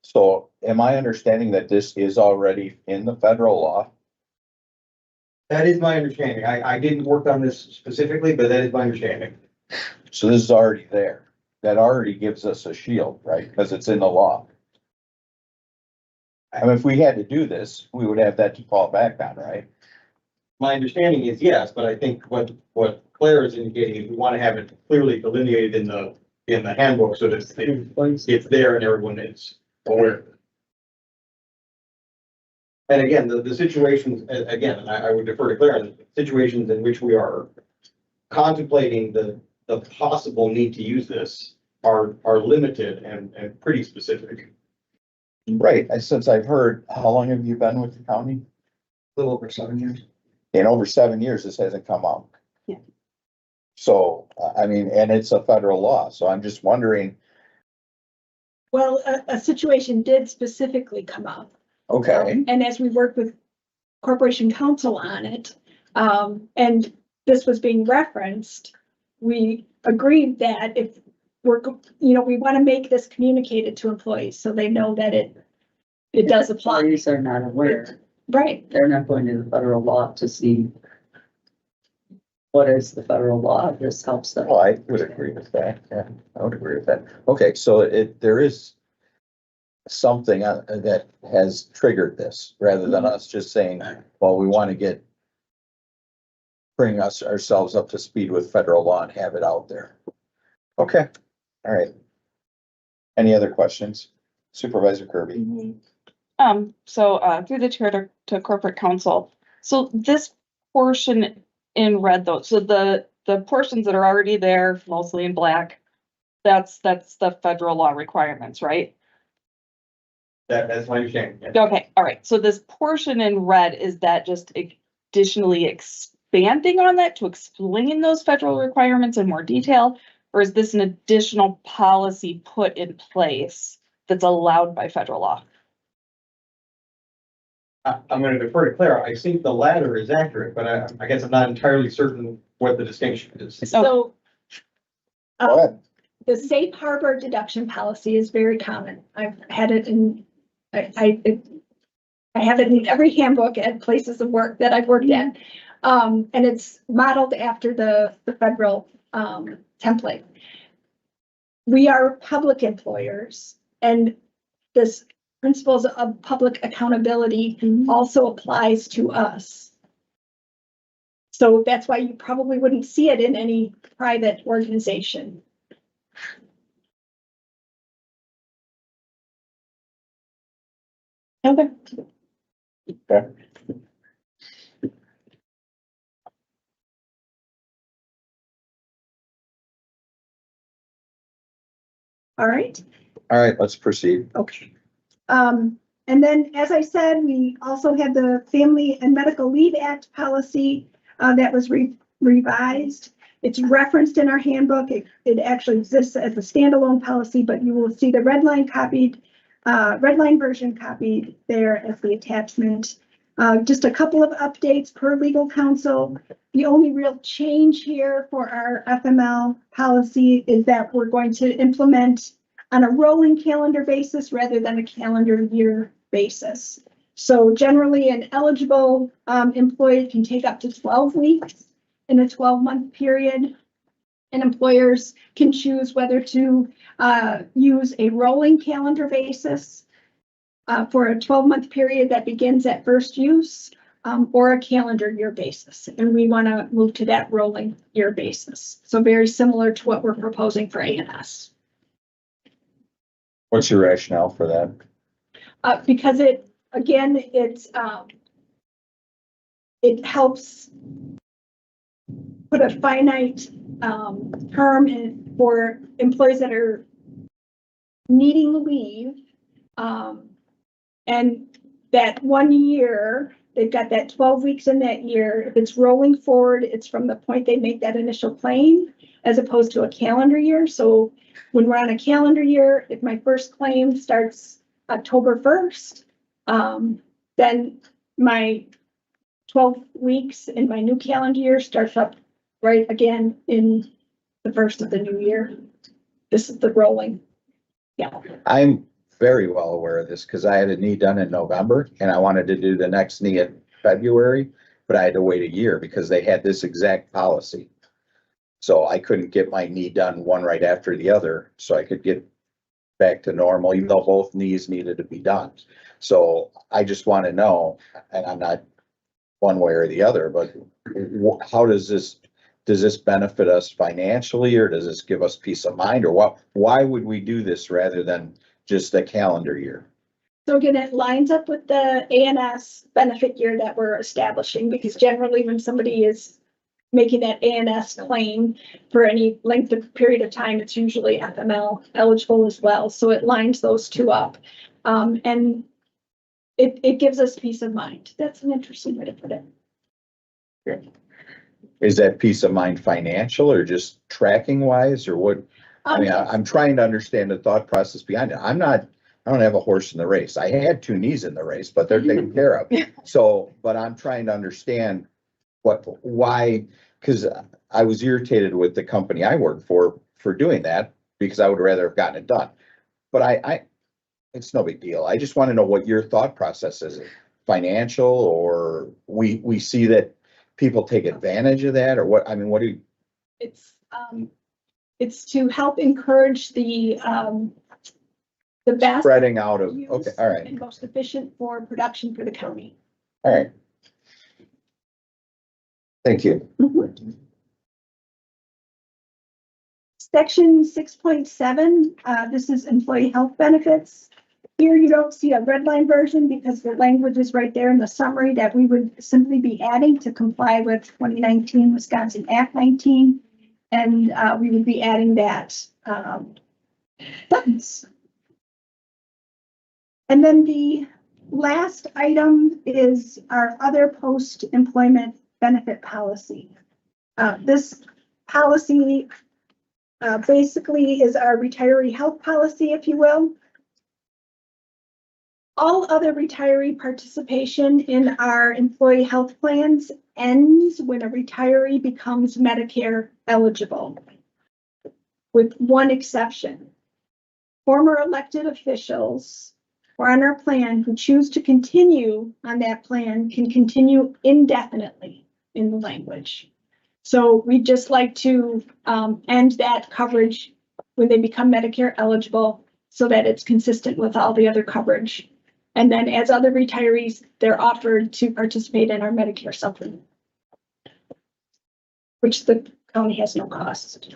So am I understanding that this is already in the federal law? That is my understanding. I didn't work on this specifically, but that is my understanding. So this is already there. That already gives us a shield, right? Because it's in the law. I mean, if we had to do this, we would have that to fall back on, right? My understanding is yes, but I think what Claire is indicating is we want to have it clearly delineated in the handbook so that it's there and everyone is aware of it. And again, the situations, again, and I would defer to Claire, the situations in which we are contemplating the possible need to use this are limited and pretty specific. Right. Since I've heard, how long have you been with the county? A little over 7 years. In over 7 years, this hasn't come up. Yeah. So, I mean, and it's a federal law, so I'm just wondering. Well, a situation did specifically come up. Okay, And as we worked with Corporation Counsel on it, and this was being referenced, we agreed that if we want to make this communicated to employees so they know that it does apply. Employees are not aware. Right. They're not going to the federal law to see what is the federal law. This helps them. well, I would agree with that. Yeah, I would agree with that. Okay, so there is something that has triggered this rather than us just saying, well, we want to bring ourselves up to speed with federal law and have it out there. Okay, all right. Any other questions? Supervisor Kirby? So through the chair to corporate counsel. So this portion in red though, so the portions that are already there, mostly in black, that's the federal law requirements, right? That's my understanding. Yes. Okay, all right. So this portion in red, is that just additionally expanding on that to explain those federal requirements in more detail? Or is this an additional policy put in place that's allowed by federal law? I'm going to defer to Claire. I think the latter is accurate, but I guess I'm not entirely certain what the distinction is. So Go ahead. the safe harbor deduction policy is very common. I've had it in I have it in every handbook at places of work that I've worked at. And it's modeled after the federal, template. We are public employers, and this principles of public accountability also applies to us. So that's why you probably wouldn't see it in any private organization. Okay. Okay. All right. All right, let's proceed. Okay. And then, as I said, we also had the Family and Medical Leave Act policy that was revised. It's referenced in our handbook. It actually exists as a standalone policy, but you will see the red line version copied there as the attachment. Just a couple of updates per legal counsel. The only real change here for our FML policy is that we're going to implement on a rolling calendar basis rather than a calendar year basis. So generally an eligible employee can take up to 12 weeks in a 12-month period. And employers can choose whether to use a rolling calendar basis for a 12-month period that begins at first use or a calendar year basis. And we want to move to that rolling year basis. So very similar to what we're proposing for ANS. What's your rationale for that? Because it helps put a finite term in for employees that are needing leave. And that 1 year, they've got that 12 weeks in that year. If it's rolling forward, it's from the point they make that initial claim as opposed to a calendar year. So when we're on a calendar year, if my first claim starts October 1st, then my 12 weeks in my new calendar year starts up right again in the first of the new year. This is the rolling. Yeah. I'm very well aware of this because I had a knee done in November and I wanted to do the next knee in February, but I had to wait a year because they had this exact policy. So I couldn't get my knee done one right after the other, so I could get back to normal, even though both knees needed to be done. So I just want to know, and I'm not one way or the other, but how does this benefit us financially, or does this give us peace of mind, or what? Why would we do this rather than just a calendar year? So again, it lines up with the ANS benefit year that we're establishing, because generally when somebody is making that ANS claim for any length of period of time, it's usually FML eligible as well. So it lines those two up. And it gives us peace of mind. That's an interesting way to put it. Okay. Is that peace of mind financial or just tracking wise, or what? I mean, I'm trying to understand the thought process behind it. I don't have a horse in the race. I had 2 knees in the race, but they're taken care of. So, but I'm trying to understand why, because I was irritated with the company I work for doing that, because I would rather have gotten it done. But it's no big deal. I just want to know what your thought process is. Financial, or we see that people take advantage of that, or what? I mean, what do you? It's to help encourage the best Spreading out of, okay, all right, and most efficient for production for the county. all right. Thank you. Section 6.7, this is employee health benefits. Here you don't see a red line version because the language is right there in the summary that we would simply be adding to comply with 2019 Wisconsin Act 19. And we would be adding that sentence. And then the last item is our other post-employment benefit policy. This policy basically is our retiree health policy, if you will. All other retiree participation in our employee health plans ends when a retiree becomes Medicare eligible, with one exception. Former elected officials or on our plan who choose to continue on that plan can continue indefinitely in the language. So we'd just like to end that coverage when they become Medicare eligible so that it's consistent with all the other coverage. And then as other retirees, they're offered to participate in our Medicare supplement, which the county has no cost.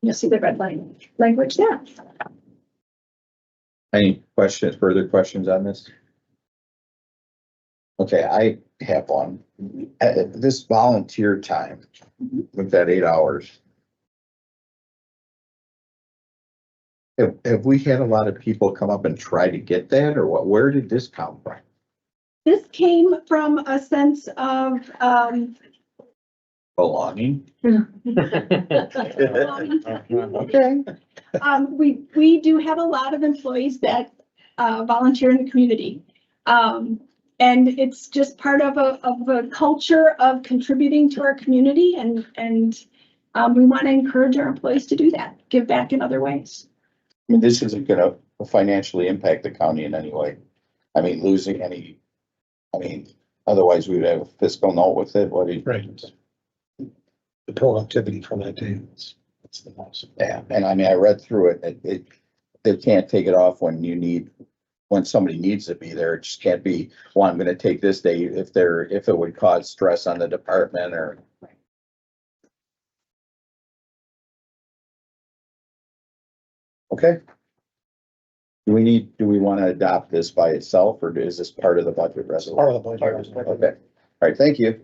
You'll see the red line language there. Any questions, further questions on this? Okay, I have one. This volunteer time with that 8 hours. Have we had a lot of people come up and try to get that, or what? Where did this come from? This came from a sense of, Belonging? okay. We do have a lot of employees that volunteer in the community. And it's just part of a culture of contributing to our community and we want to encourage our employees to do that, give back in other ways. I mean, this isn't gonna financially impact the county in any way. I mean, losing any, I mean, otherwise we would have a fiscal note with it. What do you? Right. The productivity from that day, that's the most. Yeah, and I mean, I read through it, they can't take it off when somebody needs to be there. It just can't be, well, I'm gonna take this day if it would cause stress on the department or. Okay. Do we want to adopt this by itself, or is this part of the budget resolution? Part of the budget. Okay, all right, thank you.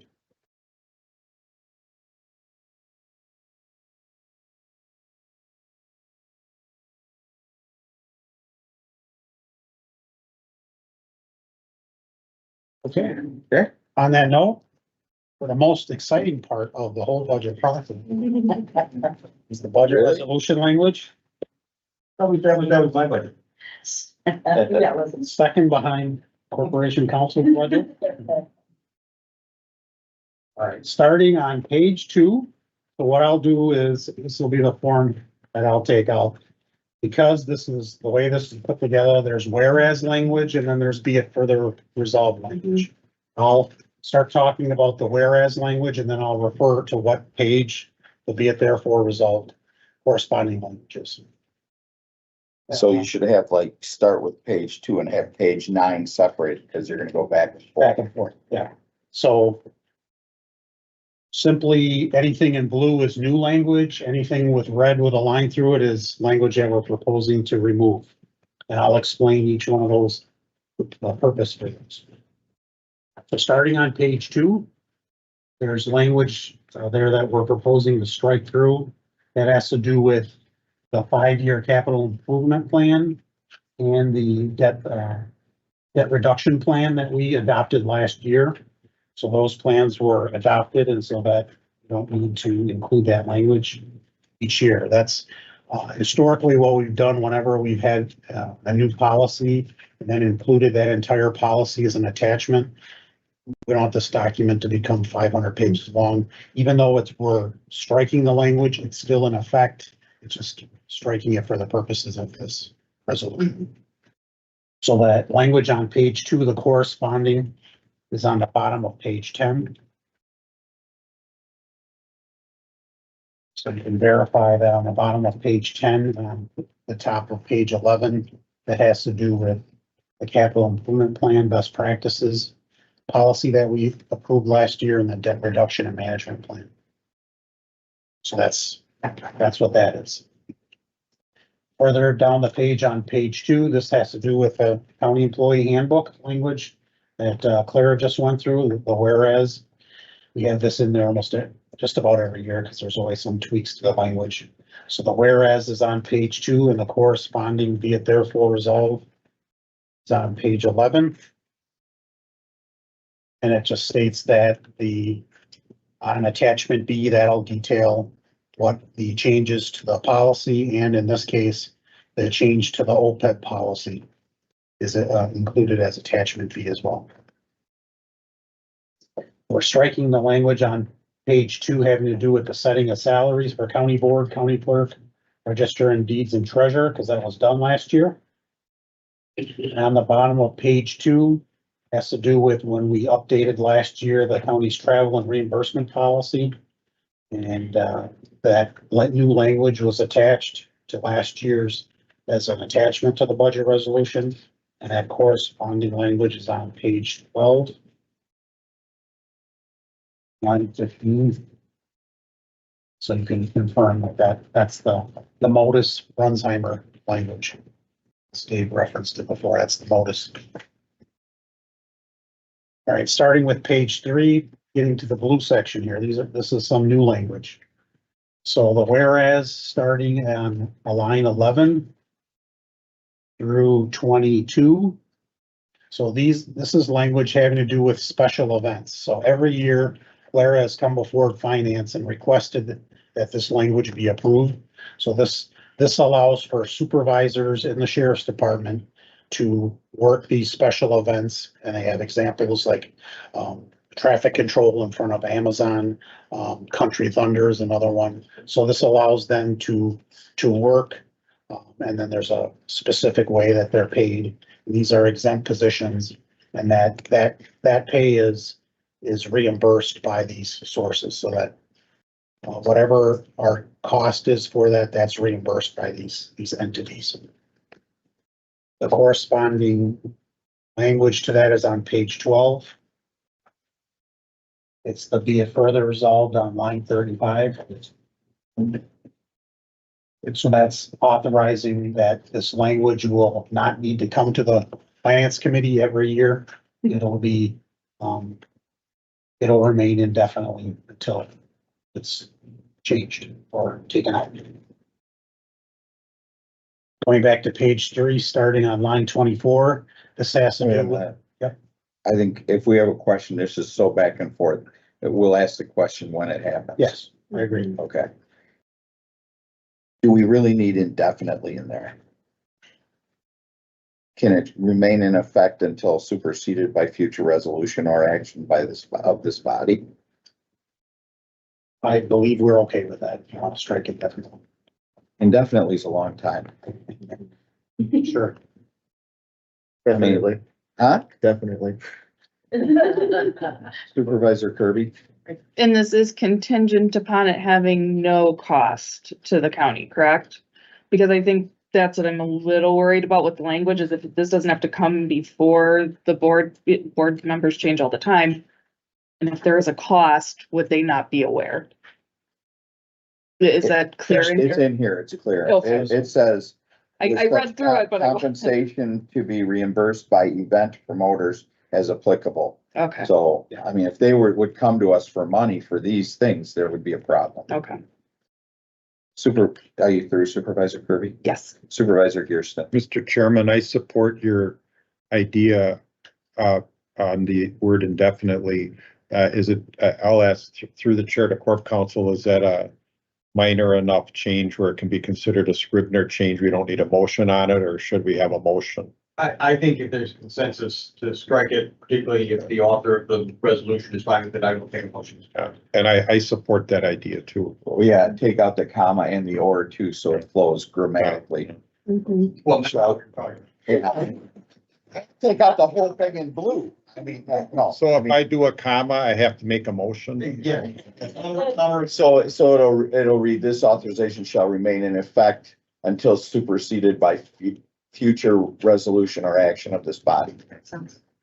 Okay. Okay. On that note, for the most exciting part of the whole budget process is the budget Really? resolution language. That was my budget. That was Second behind corporation council budget. All right, starting on page 2. So what I'll do is, this will be the form that I'll take out. Because this is the way this is put together, there's whereas language and then there's be it further resolved language. I'll start talking about the whereas language and then I'll refer to what page the be it therefore resolved corresponding languages. So you should have start with page 2 and have page 9 separated, because you're gonna go back and forth. Back and forth, yeah. So simply anything in blue is new language, anything with red with a line through it is language that we're proposing to remove. And I'll explain each one of those purpose for those. So starting on page 2, there's language there that we're proposing to strike through that has to do with the 5-year capital improvement plan and the debt reduction plan that we adopted last year. So those plans were adopted, and so that we don't need to include that language each year. That's historically what we've done whenever we've had a new policy and then included that entire policy as an attachment. We don't want this document to become 500 pages long, even though we're striking the language, it's still in effect. It's just striking it for the purposes of this resolution. So that language on page 2, the corresponding, is on the bottom of page 10. So you can verify that on the bottom of page 10, on the top of page 11, that has to do with the capital improvement plan, best practices, policy that we approved last year, and the debt reduction and management plan. So that's what that is. Further down the page on page 2, this has to do with the county employee handbook language that Clara just went through, the whereas. We have this in there almost just about every year because there's always some tweaks to the language. So the whereas is on page 2 and the corresponding be it therefore resolved is on page 11. And it just states that on attachment B, that'll detail what the changes to the policy, and in this case, the change to the OPEB policy is included as attachment B as well. We're striking the language on page 2 having to do with the setting of salaries for county board, county clerk, register and deeds and treasurer, because that was done last year. And on the bottom of page 2, has to do with when we updated last year, the county's travel and reimbursement policy. And, that new language was attached to last year's as an attachment to the budget resolution. And that corresponding language is on page 12. Line 15. So you can confirm that's the modus Runsheimer language. Steve referenced it before, that's the modus. All right, starting with page 3, getting to the blue section here, this is some new language. So the whereas starting on line 11 through 22. So this is language having to do with special events. So every year, Clara has come before finance and requested that this language be approved. So this allows for supervisors in the sheriff's department to work these special events. And they have examples like traffic control in front of Amazon, Country Thunder is another one. So this allows them to work. And then there's a specific way that they're paid. These are exempt positions, and that pay is reimbursed by these sources, so that whatever our cost is for that, that's reimbursed by these entities. The corresponding language to that is on page 12. It's the be it further resolved on line 35. So that's authorizing that this language will not need to come to the finance committee every year. It'll be, it'll remain indefinitely until it's changed or taken out. Going back to page 3, starting on line 24, this has to do with, yep. I think if we have a question, this is so back and forth, that we'll ask the question when it happens. Yes, I agree. Okay. Do we really need indefinitely in there? Can it remain in effect until superseded by future resolution or action by this body? I believe we're okay with that. If you want to strike it definitely. Indefinitely is a long time. Sure. Definitely. Huh? Definitely. Supervisor Kirby? And this is contingent upon it having no cost to the county, correct? Because I think that's what I'm a little worried about with the language, is if this doesn't have to come before the board members change all the time. And if there is a cost, would they not be aware? Is that clear in It's here? in here, it's clear. Okay. It says. I read through it, but I wasn't. Compensation to be reimbursed by event promoters as applicable. Okay, So, I mean, if they would come to us for money for these things, there would be a problem. okay, Are you through, Supervisor Kirby? yes. Supervisor Gearston? Mr. Chairman, I support your idea on the word indefinitely. I'll ask through the chair to Corp Council, is that a minor enough change where it can be considered a Scrivener change? We don't need a motion on it, or should we have a motion? I think if there's consensus to strike it, particularly if the author of the resolution is fine with it, I will take a motion. And I support that idea too. Well, yeah, take out the comma and the or too, so it flows grammatically. Well, Yeah. Take out the whole thing in blue. I mean, no. So if I do a comma, I have to make a motion? yeah. So it'll read, this authorization shall remain in effect until superseded by future resolution or action of this body.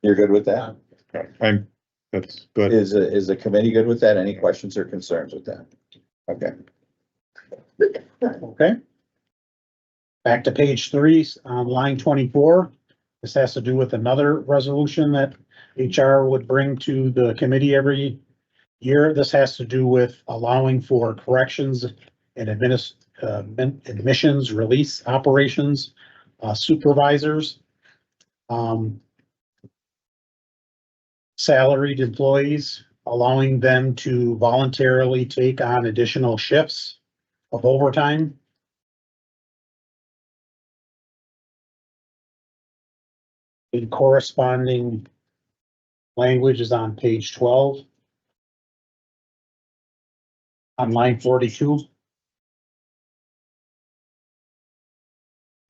You're good with that? That's good. Is the committee good with that? Any questions or concerns with that? Okay. Okay. Back to page 3, on line 24. This has to do with another resolution that HR would bring to the committee every year. This has to do with allowing for corrections and admissions, release operations, supervisors, salaried employees, allowing them to voluntarily take on additional shifts of overtime. The corresponding language is on page 12. On line 42.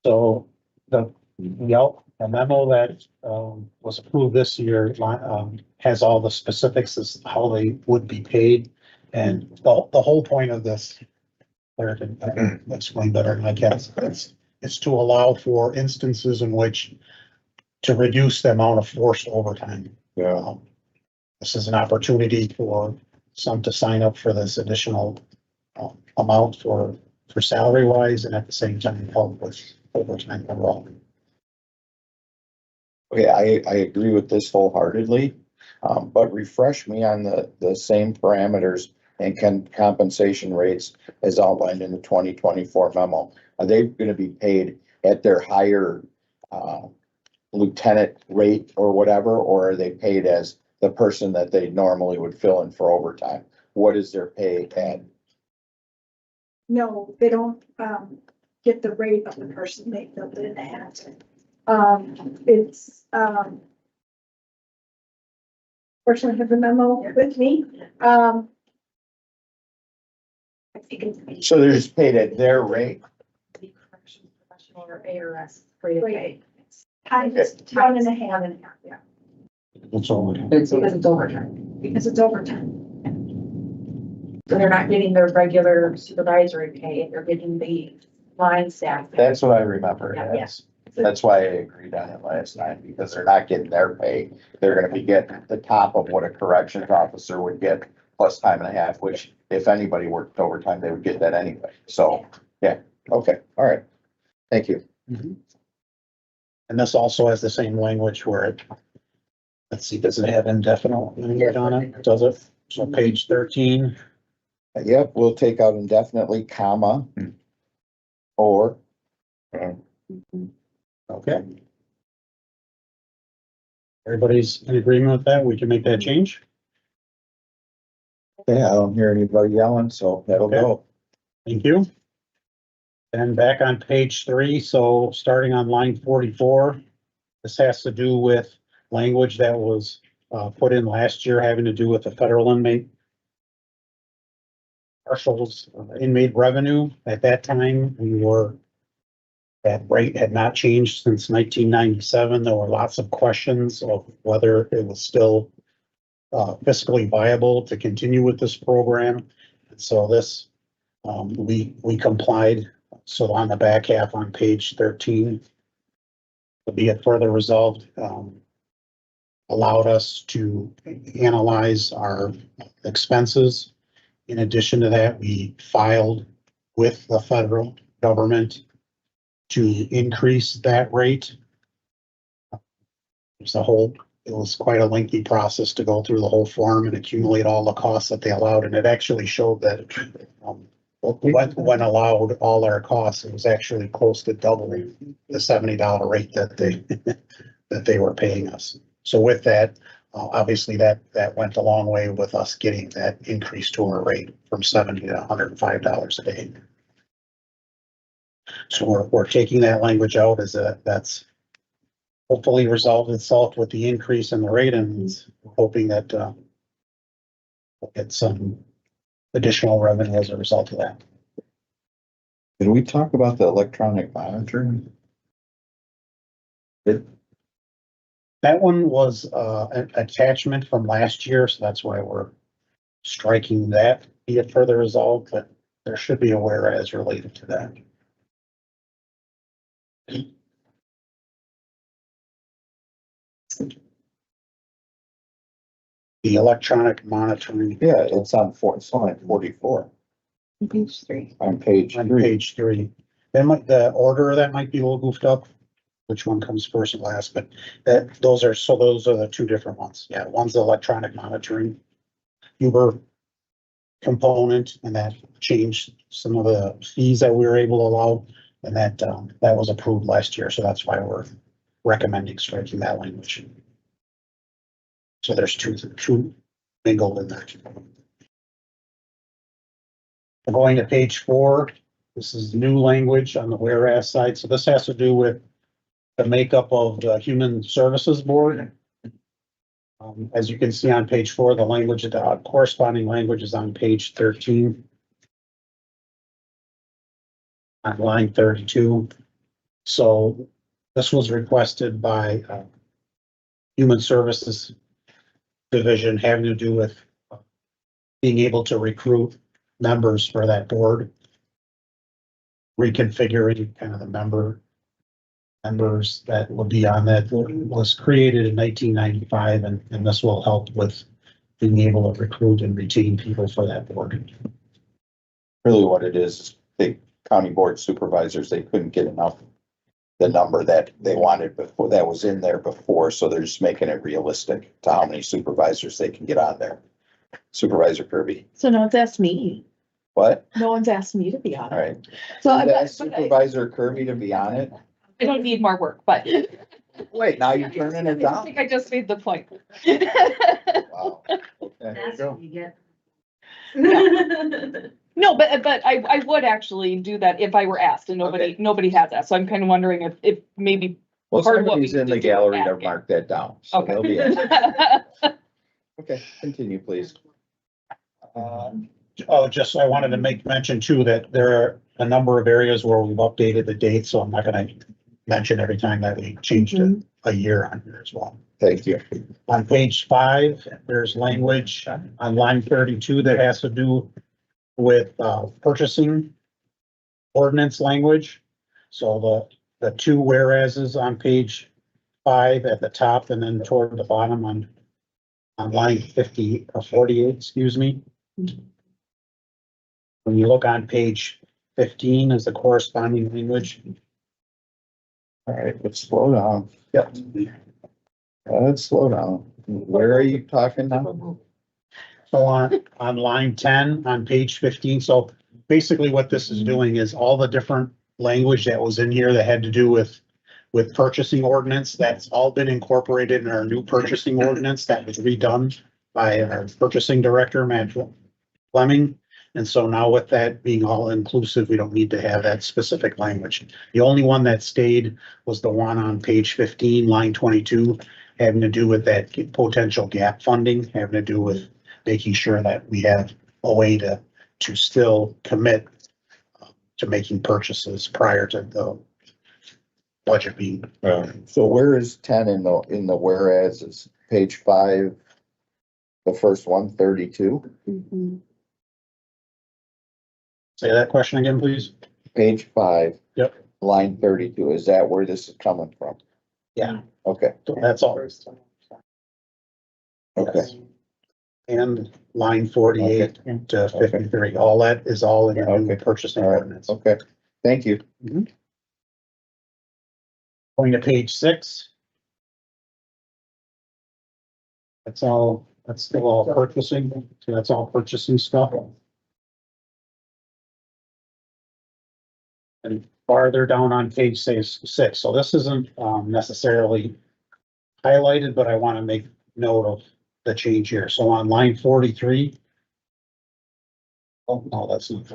So the memo that was approved this year has all the specifics as how they would be paid. And the whole point of this, Claire can explain better than I can, it's to allow for instances in which to reduce the amount of forced overtime. Yeah, This is an opportunity for some to sign up for this additional amount for salary wise, and at the same time help with overtime overall. Okay, I agree with this wholeheartedly, but refresh me on the same parameters and compensation rates as outlined in the 2024 memo. Are they gonna be paid at their higher, lieutenant rate or whatever, or are they paid as the person that they normally would fill in for overtime? What is their pay at? No, they don't, get the rate of the person they filled in at. It's, fortunately I have the memo with me. I think it's. So they're just paid at their rate? Professional or ARS rate of pay. Time and a half, yeah, That's all. Because it's overtime. because it's overtime. So they're not getting their regular supervisory pay, they're getting the line staff. That's what I remember it Yeah. as. That's why I agreed on it last time, because they're not getting their pay. They're gonna be getting the top of what a corrections officer would get plus time and a half, which if anybody worked overtime, they would get that anyway. So, yeah, okay, all right. Thank you. And this also has the same language where it, let's see, does it have indefinite yet on it? Does it? So page 13, Yep, we'll take out indefinitely, comma, or, okay. Everybody's in agreement with that? We can make that change? yeah, I don't hear anybody yelling, so that'll go. Thank you. And back on page 3, so starting on line 44, this has to do with language that was put in last year having to do with the federal inmate partials inmate revenue. At that time, that rate had not changed since 1997. There were lots of questions of whether it was still fiscally viable to continue with this program. And so this, we complied. So on the back half on page 13, to be it further resolved, allowed us to analyze our expenses. In addition to that, we filed with the federal government to increase that rate. It was quite a lengthy process to go through the whole form and accumulate all the costs that they allowed, and it actually showed that when allowed all our costs, it was actually close to doubling the $70 rate that they were paying us. So with that, obviously that went a long way with us getting that increase to our rate from $70 to $105 a day. So we're taking that language out as that's hopefully resolved itself with the increase in the rate, and hoping that we'll get some additional revenue as a result of that. Did we talk about the electronic monitoring? That one was an attachment from last year, so that's why we're striking that, be it further resolved, but there should be a whereas related to that. The electronic monitoring Yeah, it's on line 44, Page 3. on page on 3. page 3. The order of that might be a little goofed up, which one comes first and last, but those are the two different ones. Yeah, one's the electronic monitoring Uber component, and that changed some of the fees that we were able to allow, and that was approved last year, so that's why we're recommending striking that language. So there's two mingled in there. Going to page 4, this is new language on the whereas side. So this has to do with the makeup of the Human Services Board. As you can see on page 4, the language, the corresponding language is on page 13. On line 32. So this was requested by Human Services Division, having to do with being able to recruit members for that board. Reconfiguring kind of the members that will be on that. Was created in 1995, and this will help with being able to recruit and retain people for that board. Really what it is, the county board supervisors, they couldn't get enough. The number that they wanted before, that was in there before, so they're just making it realistic to how many supervisors they can get on there. Supervisor Kirby, So no one's asked me. what? No one's asked me to be on All it. right. So Did I, ask Supervisor Kirby to be on it? I don't need more work, but. Wait, now you're turning it I down? think I just made the point. Wow. Okay. No, but I would actually do that if I were asked, and nobody has asked. So I'm kind of wondering if maybe. Well, part of what somebody's we in need the to do is gallery to ask it. mark that down. So they'll be in. Okay. Okay, continue, please. Oh, just, I wanted to make mention too, that there are a number of areas where we've updated the date, so I'm not gonna mention every time that we changed it a year on here as well. Thank you. On page 5, there's language on line 32 that has to do with purchasing ordinance language. So the two whereases on page 5 at the top and then toward the bottom on line 50 or 48, excuse me. When you look on page 15 is the corresponding language. All right, let's slow down. Yep. Let's slow down. Where are you talking now? So on line 10, on page 15, so basically what this is doing is all the different language that was in here that had to do with purchasing ordinance, that's all been incorporated in our new purchasing ordinance that was redone by our purchasing director, Matt Fleming. And so now with that being all inclusive, we don't need to have that specific language. The only one that stayed was the one on page 15, line 22, having to do with that potential gap funding, having to do with making sure that we have a way to still commit to making purchases prior to the budget being. So where is 10 in the whereas? It's page 5, the first one, 32. Say that question again, please. Page 5. Yep. Line 32. Is that where this is coming from? Yeah. Okay, So that's all. okay. And line 48 to 53, all that is all in the new Okay. purchasing All right. ordinance. Okay, thank you. Going to page 6. That's still all purchasing, so that's all purchasing stuff. And farther down on page 6, so this isn't necessarily highlighted, but I want to make note of the change here. So on line 43. Oh, no, that's not.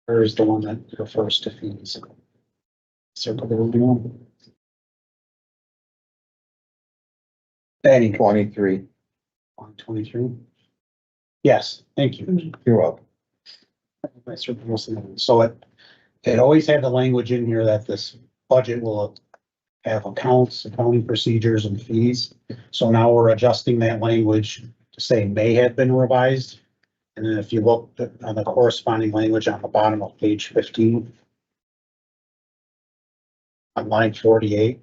Where's the one that refers to fees? Circle the one. Anyway, 23. on 23. Yes, thank you. You're welcome. So it always had the language in here that this budget will have accounts, accounting procedures and fees. So now we're adjusting that language to say may have been revised. And then if you look on the corresponding language on the bottom of page 15. On line 48.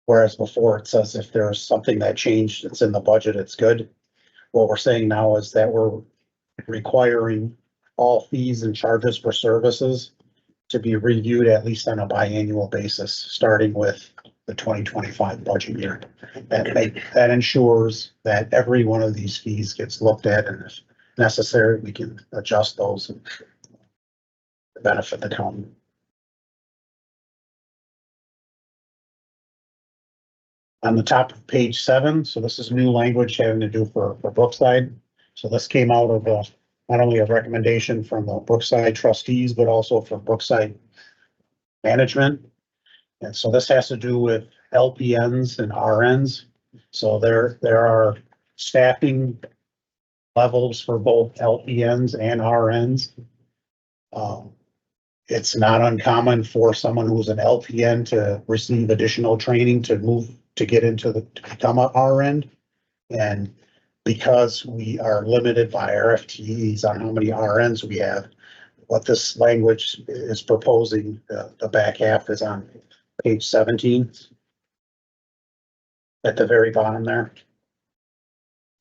Whereas before it says if there's something that changed, it's in the budget, it's good. What we're saying now is that we're requiring all fees and charges for services to be reviewed at least on a biannual basis, starting with the 2025 budget year. That ensures that every one of these fees gets looked at, and if necessary, we can adjust those and benefit the county. On the top of page 7, so this is new language having to do for Brookside. So this came out of not only a recommendation from the Brookside trustees, but also from Brookside management. And so this has to do with LPNs and RNs. So there are staffing levels for both LPNs and RNs. it's not uncommon for someone who's an LPN to receive additional training to move, to get into to become a RN. And because we are limited by our FTEs on how many RNs we have, what this language is proposing, the back half is on page 17. At the very bottom there.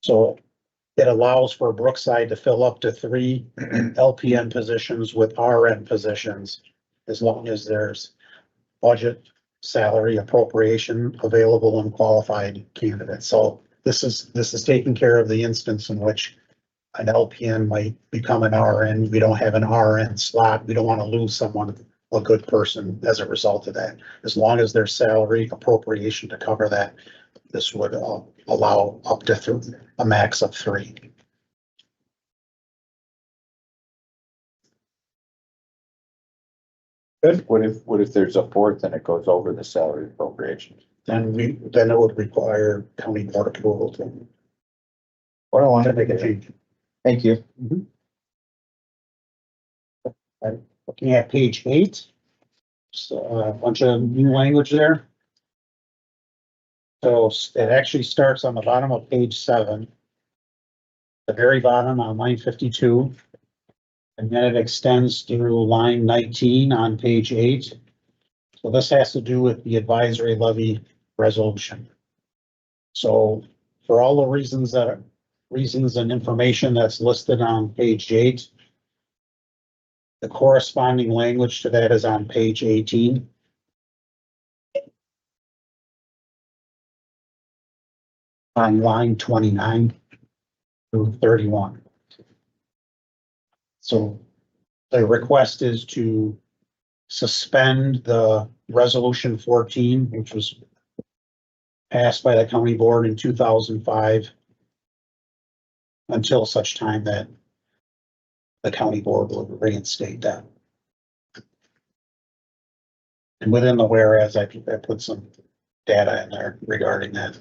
So it allows for Brookside to fill up to 3 LPN positions with RN positions, as long as there's budget, salary appropriation available and qualified candidates. So this is taking care of the instance in which an LPN might become an RN. We don't have an RN slot. We don't want to lose someone, a good person, as a result of that. As long as there's salary appropriation to cover that, this would allow up to a max of 3. Good. What if there's a 4th and it goes over the salary appropriation? Then it would require county board approval to. What I want to make a change. Thank you. Looking at page 8. So a bunch of new language there. So it actually starts on the bottom of page 7. The very bottom on line 52. And then it extends through line 19 on page 8. So this has to do with the advisory levy resolution. So for all the reasons and information that's listed on page 8, the corresponding language to that is on page 18. On line 29 through 31. So the request is to suspend the resolution 14, which was passed by the county board in 2005, until such time that the county board will reinstate that. And within the whereas, I put some data in there regarding that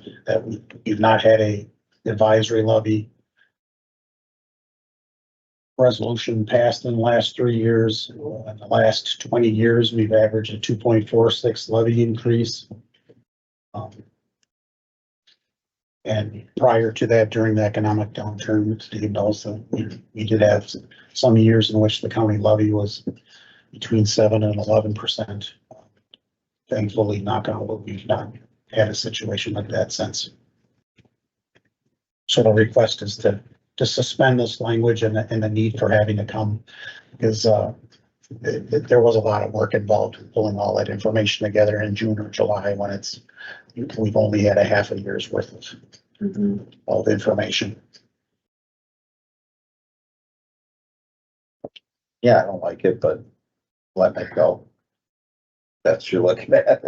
we've not had a advisory levy resolution passed in the last 3 years. In the last 20 years, we've averaged a 2.46 levy increase. And prior to that, during the economic downturn, Steve knows that we did have some years in which the county levy was between 7 and 11%. Thankfully, knock on wood, we've not had a situation like that since. So the request is to suspend this language and the need for having to come, because there was a lot of work involved in pulling all that information together in June or July when we've only had a half a year's worth of information. Yeah, I don't like it, but let me go. That's you're looking at.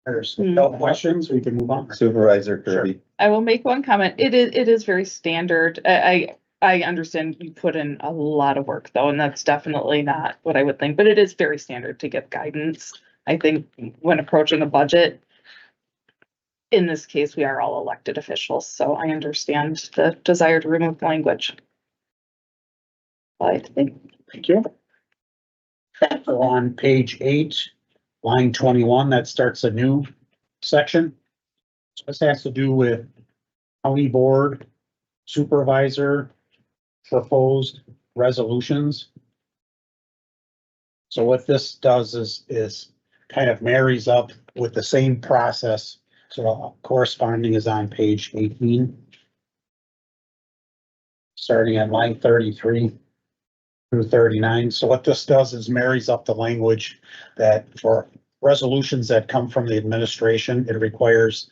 There's no questions, we can move on. Supervisor Kirby. I will make one comment. It is very standard. I understand you put in a lot of work though, and that's definitely not what I would think, but it is very standard to give guidance. I think when approaching a budget, in this case, we are all elected officials, so I understand the desire to remove language. I think. Thank you. So on page 8, line 21, that starts a new section. So this has to do with county board supervisor proposed resolutions. So what this does is kind of marries up with the same process. So corresponding is on page 18. Starting at line 33 through 39. So what this does is marries up the language that for resolutions that come from the administration, it requires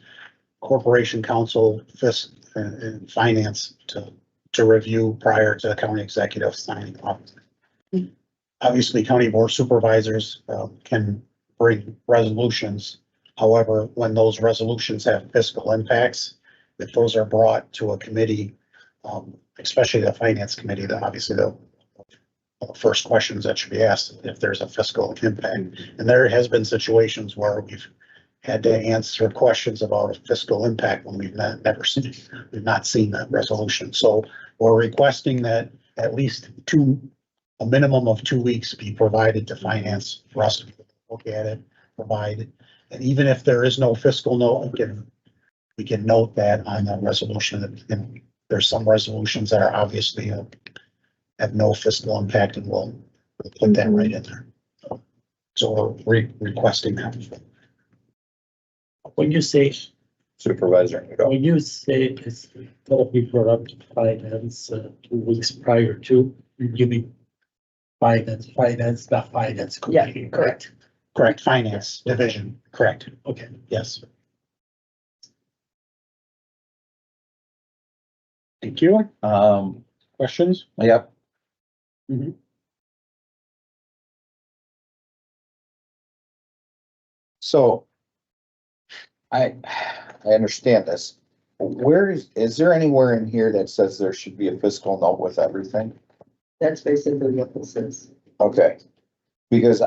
corporation counsel, fisc, and finance to review prior to the county executive signing off. Obviously, county board supervisors can bring resolutions. However, when those resolutions have fiscal impacts, if those are brought to a committee, especially the finance committee, then obviously the first questions that should be asked if there's a fiscal impact. And there has been situations where we've had to answer questions about a fiscal impact when we've not seen that resolution. So we're requesting that at least 2 a minimum of 2 weeks be provided to finance for us to look at it, provide. And even if there is no fiscal note, we can note that on the resolution that, you know, there's some resolutions that are obviously have no fiscal impact, and we'll put that right in there. So we're requesting that. When you say, Supervisor, you go. when you say it's gonna be brought up to finance, 2 weeks prior to, you mean finance, not finance. Yeah, committee, right? correct. Correct, finance division, correct, Okay. yes. Thank you. Questions? Yep. Mhm. So I understand this. Where is there anywhere in here that says there should be a fiscal note with everything? That's basically what this is. Okay. Because,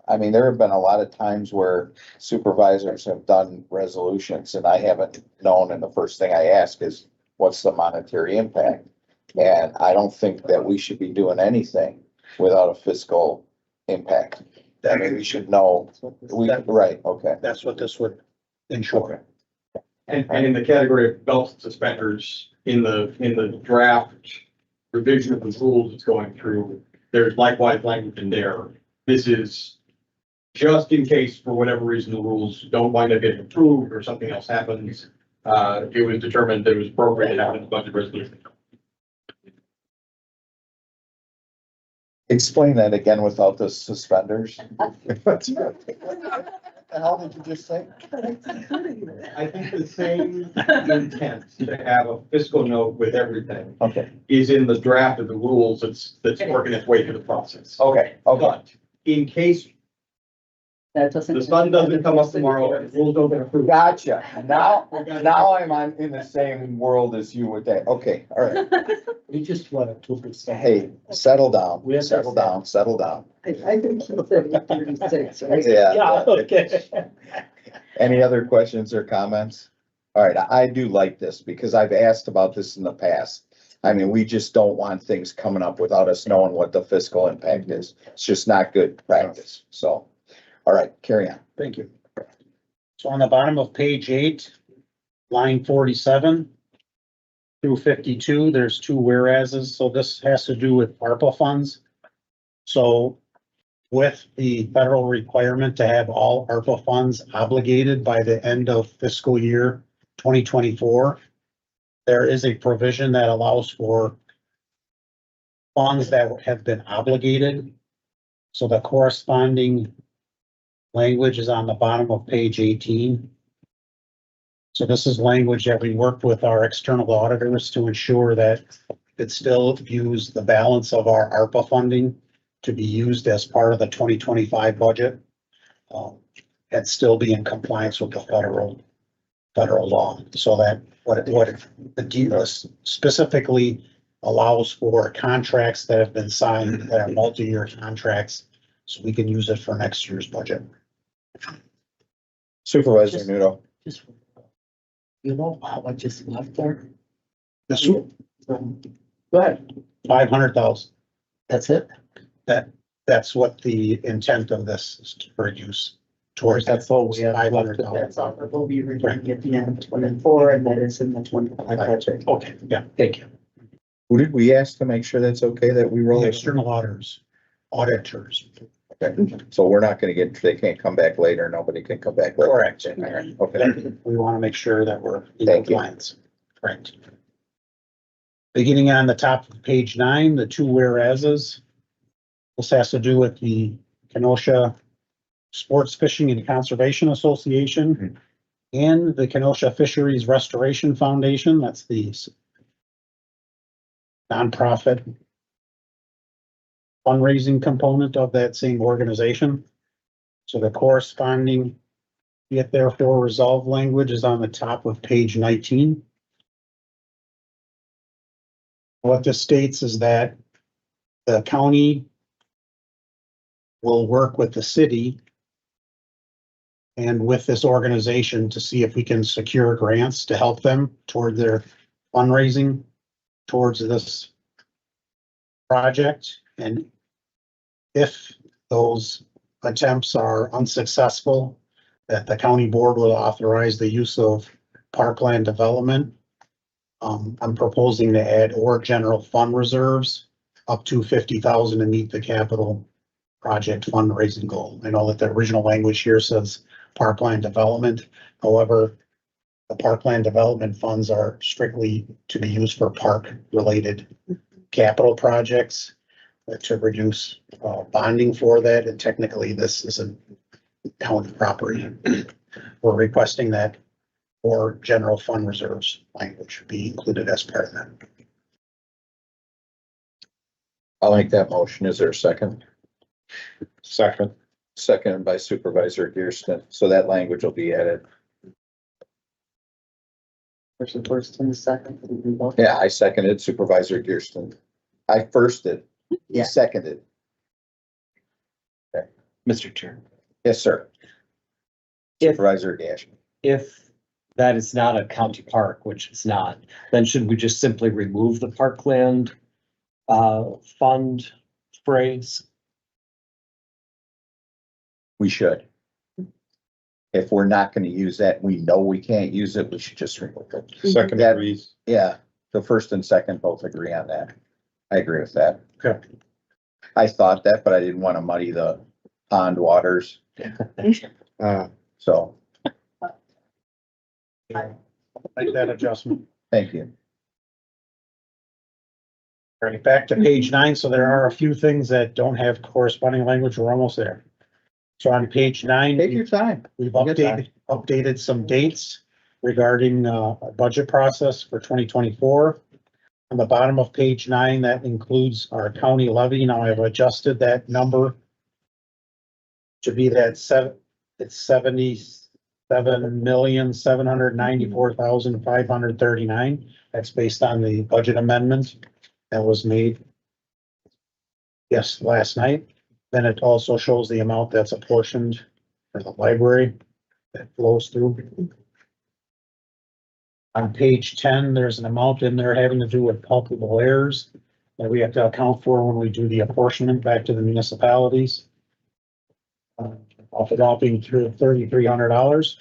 I mean, there have been a lot of times where supervisors have done resolutions and I haven't known, and the first thing I ask is, what's the monetary impact? And I don't think that we should be doing anything without a fiscal impact. I mean, we should know, right, okay. That's what this would ensure. And in the category of belts and suspenders, in the draft revision of the rules it's going through, there's likewise language in there. This is just in case, for whatever reason, the rules don't wind up getting approved or something else happens. It was determined that it was appropriate to have in the budget resolution. Explain that again without the suspenders. What the hell did you just say? I think the same intent to have a fiscal note with everything Okay, is in the draft of the rules that's working its way through the process. okay. But in case That doesn't. the sun doesn't come up tomorrow, and the rules don't get approved. Gotcha. Now I'm in the same world as you with that. Okay, all right. We just wanted to. Hey, settle down, We settle down, settle down. I think he said 8:36, right? Yeah. Yeah, okay. Any other questions or comments? All right, I do like this because I've asked about this in the past. I mean, we just don't want things coming up without us knowing what the fiscal impact is. It's just not good practice. So, all right, carry on. Thank you. So on the bottom of page 8, line 47 through 52, there's 2 whereases. So this has to do with ARPA funds. So with the federal requirement to have all ARPA funds obligated by the end of fiscal year 2024, there is a provision that allows for funds that have been obligated. So the corresponding language is on the bottom of page 18. So this is language that we worked with our external auditors to ensure that it still views the balance of our ARPA funding to be used as part of the 2025 budget. And still be in compliance with the federal law, so that the deal specifically allows for contracts that have been signed that are multi-year contracts, so we can use it for next year's budget. Supervisor Nudo. Just, you know how much is left there? This Go ahead. 500,000, That's it? that's what the intent of this is for use towards. That's all we have left. 500,000. That's all that will be returning at the end of 24, and that is in the 25 budget. Okay, yeah, thank you. Who did we ask to make sure that's okay that we roll The it? external auditors. Okay, so we're not gonna they can't come back later. Nobody can come back later. Correct. Okay, We want to make sure that we're in Thank you. compliance. Correct. Beginning on the top of page 9, the 2 whereases. This has to do with the Kenosha Sports Fishing and Conservation Association and the Kenosha Fisheries Restoration Foundation. That's the nonprofit fundraising component of that same organization. So the corresponding "Yet therefore resolved" language is on the top of page 19. What this states is that the county will work with the city and with this organization to see if we can secure grants to help them toward their fundraising towards this project. And if those attempts are unsuccessful, that the county board will authorize the use of parkland development. I'm proposing to add or general fund reserves up to 50,000 to meet the capital project fundraising goal. I know that the original language here says parkland development. However, the parkland development funds are strictly to be used for park related capital projects to reduce bonding for that. And technically this is a county property. We're requesting that or general fund reserves language be included as part of that. I'll make that motion. Is there a second? Second. Seconded by Supervisor Gearston. So that language will be added. There's the first and the second. Yeah, I seconded Supervisor Gearston. I firsted. He Yeah. seconded. Mr. Chair, Yes, sir. If- Supervisor Gash. if that is not a county park, which it's not, then should we just simply remove the parkland fund phrase? We should. If we're not gonna use that, we know we can't use it, we should just remove it. Second That- agrees. Yeah, the first and second both agree on that. I agree with that. Okay. I thought that, but I didn't want to muddy the pond waters, so Make that adjustment. thank you. All right, back to page 9. So there are a few things that don't have corresponding language. We're almost there. So on page 9, Take your time. we've Good time. updated some dates regarding our budget process for 2024. On the bottom of page 9, that includes our county levy. Now I've adjusted that number to be that it's 77,794,539. That's based on the budget amendment that was made last night. Then it also shows the amount that's apportioned for the library that flows through. On page 10, there's an amount in there having to do with culpable errors that we have to account for when we do the apportionment back to the municipalities. Off it all being through $3,300.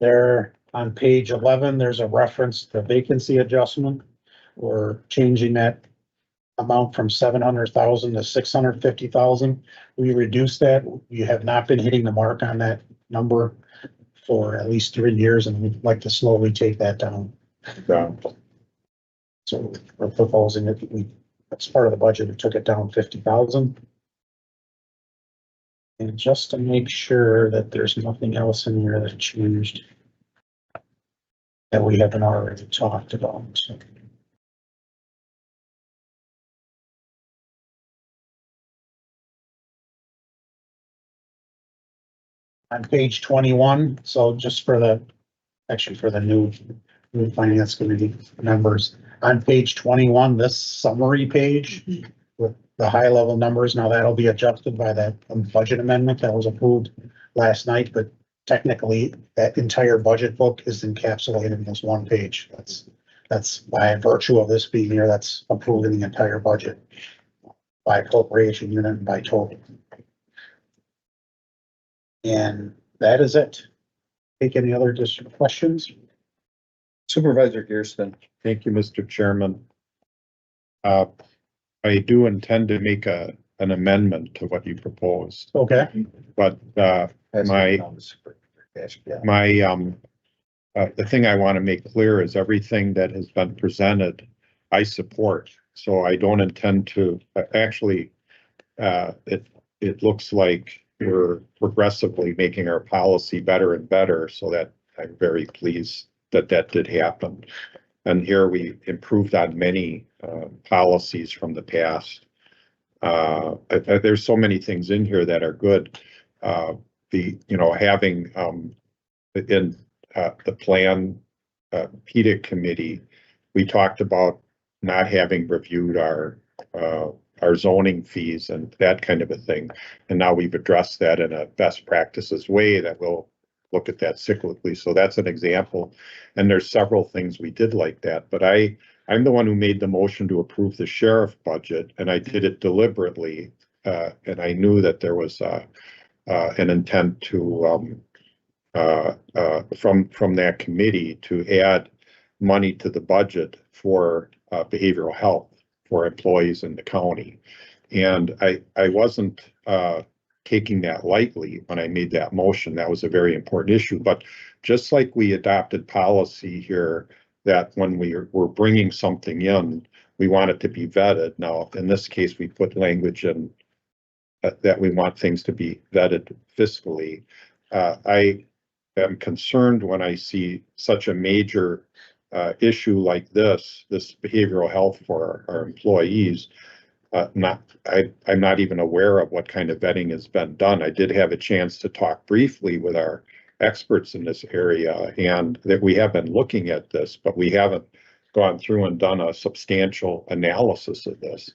There on page 11, there's a reference to vacancy adjustment. We're changing that amount from 700,000 to 650,000. We reduced that. We have not been hitting the mark on that number for at least 3 years, and we'd like to slowly take that down. So we're proposing that that's part of the budget, we took it down 50,000. And just to make sure that there's nothing else in here that changed that we haven't already talked about. On page 21, so just for the new finance committee members, on page 21, this summary page with the high level numbers, now that'll be adjusted by that budget amendment that was approved last night, but technically that entire budget book is encapsulated in this one page. That's by virtue of this being here, that's approving the entire budget by appropriation unit and by total. And that is it. Take any other questions? Supervisor Gearston. Thank you, Mr. Chairman. I do intend to make an amendment to what you proposed, Okay, but, the thing I want to make clear is everything that has been presented, I support. So I don't intend to, actually, it looks like we're progressively making our policy better and better, so that I'm very pleased that that did happen. And here we improved on many policies from the past. There's so many things in here that are good. Having in the plan PEDIC committee, we talked about not having reviewed our zoning fees and that kind of a thing. And now we've addressed that in a best practices way that we'll look at that cyclically. So that's an example. And there's several things we did like that, but I I'm the one who made the motion to approve the sheriff budget, and I did it deliberately. And I knew that there was an intent to from that committee to add money to the budget for behavioral health for employees in the county. And I wasn't taking that lightly when I made that motion. That was a very important issue. But just like we adopted policy here that when we're bringing something in, we want it to be vetted. Now, in this case, we put language in that we want things to be vetted fiscally. I am concerned when I see such a major issue like this behavioral health for our employees. I'm not even aware of what kind of vetting has been done. I did have a chance to talk briefly with our experts in this area, and that we have been looking at this, but we haven't gone through and done a substantial analysis of this.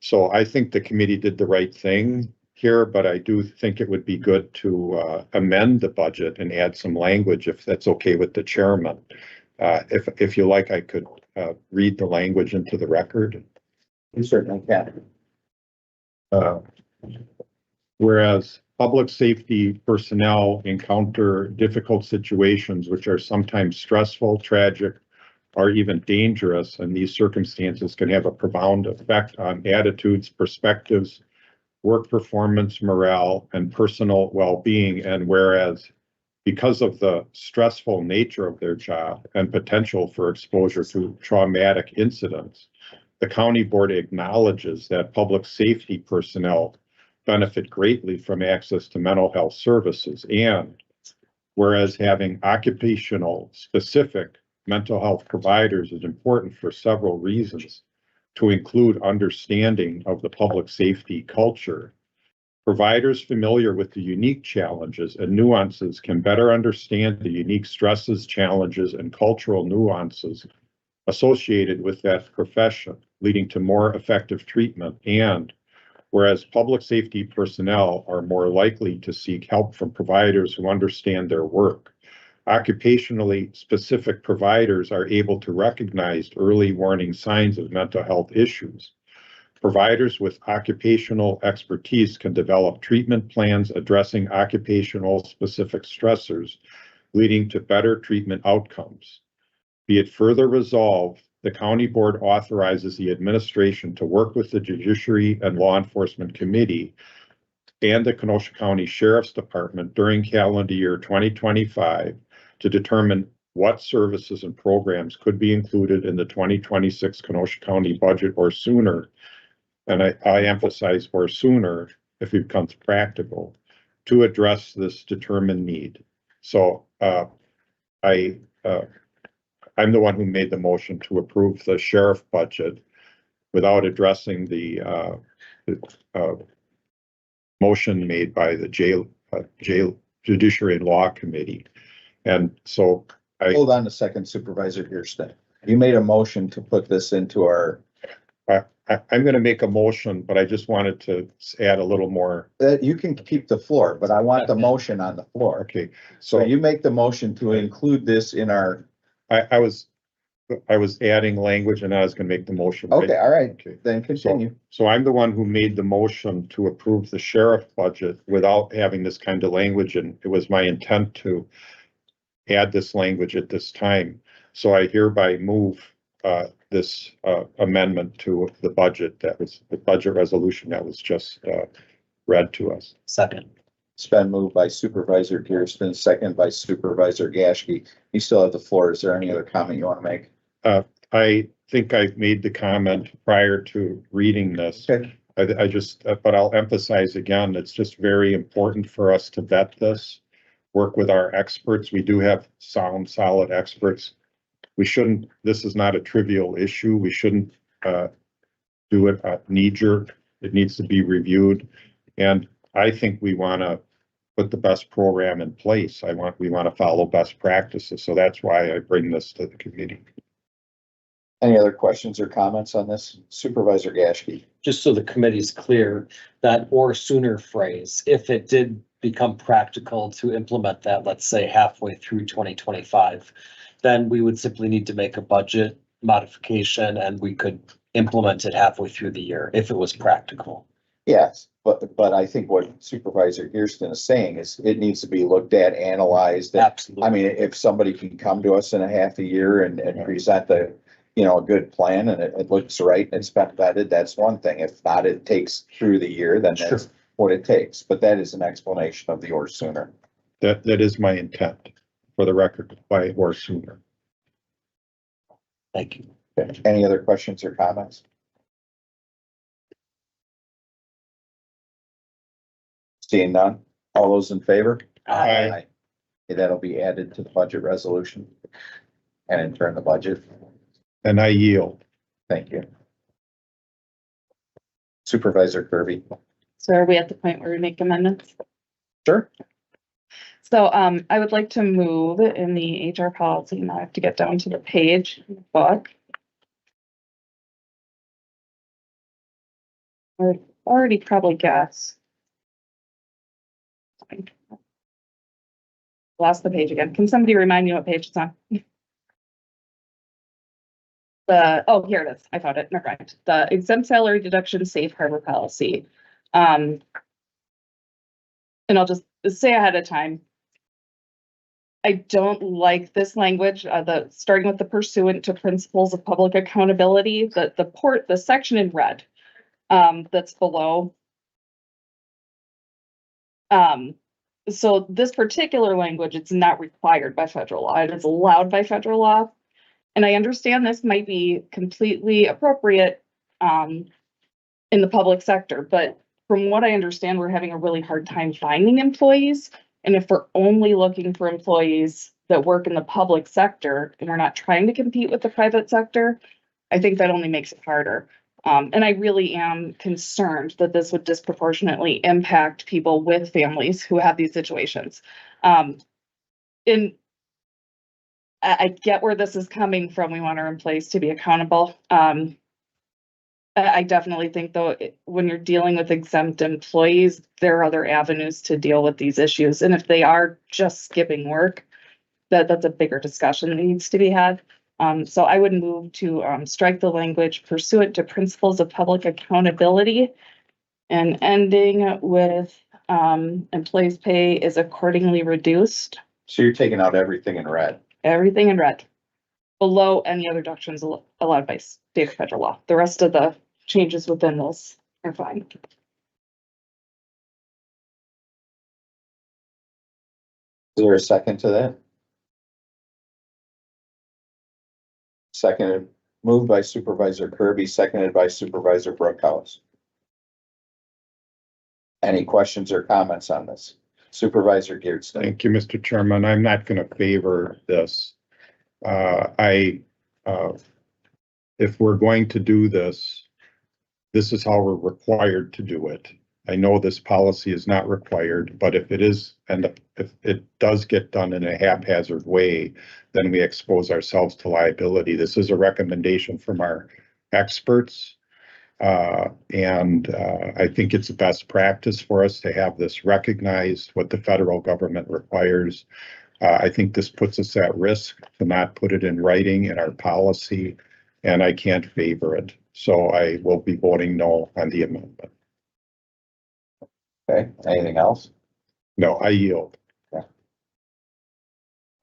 So I think the committee did the right thing here, but I do think it would be good to amend the budget and add some language if that's okay with the chairman. If you like, I could read the language into the record. You certainly can. Whereas public safety personnel encounter difficult situations which are sometimes stressful, tragic, or even dangerous, and these circumstances can have a profound effect on attitudes, perspectives, work performance, morale, and personal well-being. And whereas because of the stressful nature of their job and potential for exposure to traumatic incidents, the county board acknowledges that public safety personnel benefit greatly from access to mental health services. And whereas having occupational specific mental health providers is important for several reasons, to include understanding of the public safety culture, providers familiar with the unique challenges and nuances can better understand the unique stresses, challenges, and cultural nuances associated with that profession, leading to more effective treatment. And whereas public safety personnel are more likely to seek help from providers who understand their work, occupationally specific providers are able to recognize early warning signs of mental health issues. Providers with occupational expertise can develop treatment plans addressing occupational specific stressors, leading to better treatment outcomes. Be it further resolved, the county board authorizes the administration to work with the Judiciary and Law Enforcement Committee and the Kenosha County Sheriff's Department during calendar year 2025 to determine what services and programs could be included in the 2026 Kenosha County budget or sooner. And I emphasize or sooner if it becomes practical to address this determined need. So I'm the one who made the motion to approve the sheriff budget without addressing the motion made by the jail Judiciary and Law Committee. And so Hold on a second, Supervisor Gerstin. You made a motion to put this into our. I'm going to make a motion, but I just wanted to add a little more. You can keep the floor, but I want the motion on the floor. Okay, So you make the motion to include this in our, I was adding language and I was going to make the motion. right? okay, all right, Okay. then continue. So I'm the one who made the motion to approve the sheriff budget without having this kind of language, and it was my intent to add this language at this time. So I hereby move this amendment to the budget the budget resolution that was just read to us. Second. It's been moved by Supervisor Gerstin, second by Supervisor Gaschke. You still have the floor. Is there any other comment you want to make? I think I've made the comment prior to reading this. Okay. I just, but I'll emphasize again, it's just very important for us to vet this, work with our experts. We do have sound, solid experts. This is not a trivial issue. We shouldn't do it knee-jerk. It needs to be reviewed. And I think we want to put the best program in place. We want to follow best practices. So that's why I bring this to the committee. Any other questions or comments on this? Supervisor Gaschke. Just so the committee's clear, that or sooner phrase, if it did become practical to implement that, let's say halfway through 2025, then we would simply need to make a budget modification and we could implement it halfway through the year if it was practical. Yes, but I think what Supervisor Kirsten is saying is it needs to be looked at, analyzed. I Absolutely. mean, if somebody can come to us in a half a year and present a good plan and it looks right and it's been vetted, that's one thing. If not, it takes through the year, then that's what it takes. But that is an explanation of the or sooner. That is my intent, for the record, by or sooner. Thank you. Okay. Any other questions or comments? Seeing none, all those in favor? Aye. Okay, that'll be added to the budget resolution and in turn the budget. And I yield. Thank you. Supervisor Kirby. So are we at the point where we make amendments? Sure. So, I would like to move in the HR policy, now I have to get down to the page in the book. I already probably guessed. Lost the page again. Can somebody remind me what page it's on? Oh, here it is. I found it. Never mind. The exempt salary deduction safe harbor policy. And I'll just say ahead of time, I don't like this language, starting with the pursuant to principles of public accountability, the section in red, that's below. So this particular language, it's not required by federal law. It is allowed by federal law. And I understand this might be completely appropriate, in the public sector, but from what I understand, we're having a really hard time finding employees. And if we're only looking for employees that work in the public sector and we're not trying to compete with the private sector, I think that only makes it harder. And I really am concerned that this would disproportionately impact people with families who have these situations. And I get where this is coming from. We want our employees to be accountable. I definitely think though, when you're dealing with exempt employees, there are other avenues to deal with these issues. And if they are just skipping work, that's a bigger discussion that needs to be had. So I would move to strike the language pursuant to principles of public accountability and ending with employees' pay is accordingly reduced. So you're taking out everything in red. Everything in red. Below any other deductions allowed by state or federal law. The rest of the changes within this are fine. Is there a second to that? Seconded, moved by Supervisor Kirby, seconded by Supervisor Brookhouse. Any questions or comments on this? Supervisor Geertsen. Thank you, Mr. Chairman. I'm not going to favor this. If we're going to do this, this is how we're required to do it. I know this policy is not required, but if it is, and if it does get done in a haphazard way, then we expose ourselves to liability. This is a recommendation from our experts. And I think it's best practice for us to have this recognized, what the federal government requires. I think this puts us at risk to not put it in writing in our policy, and I can't favor it. So I will be voting no on the amendment. Okay, anything else? No, I yield.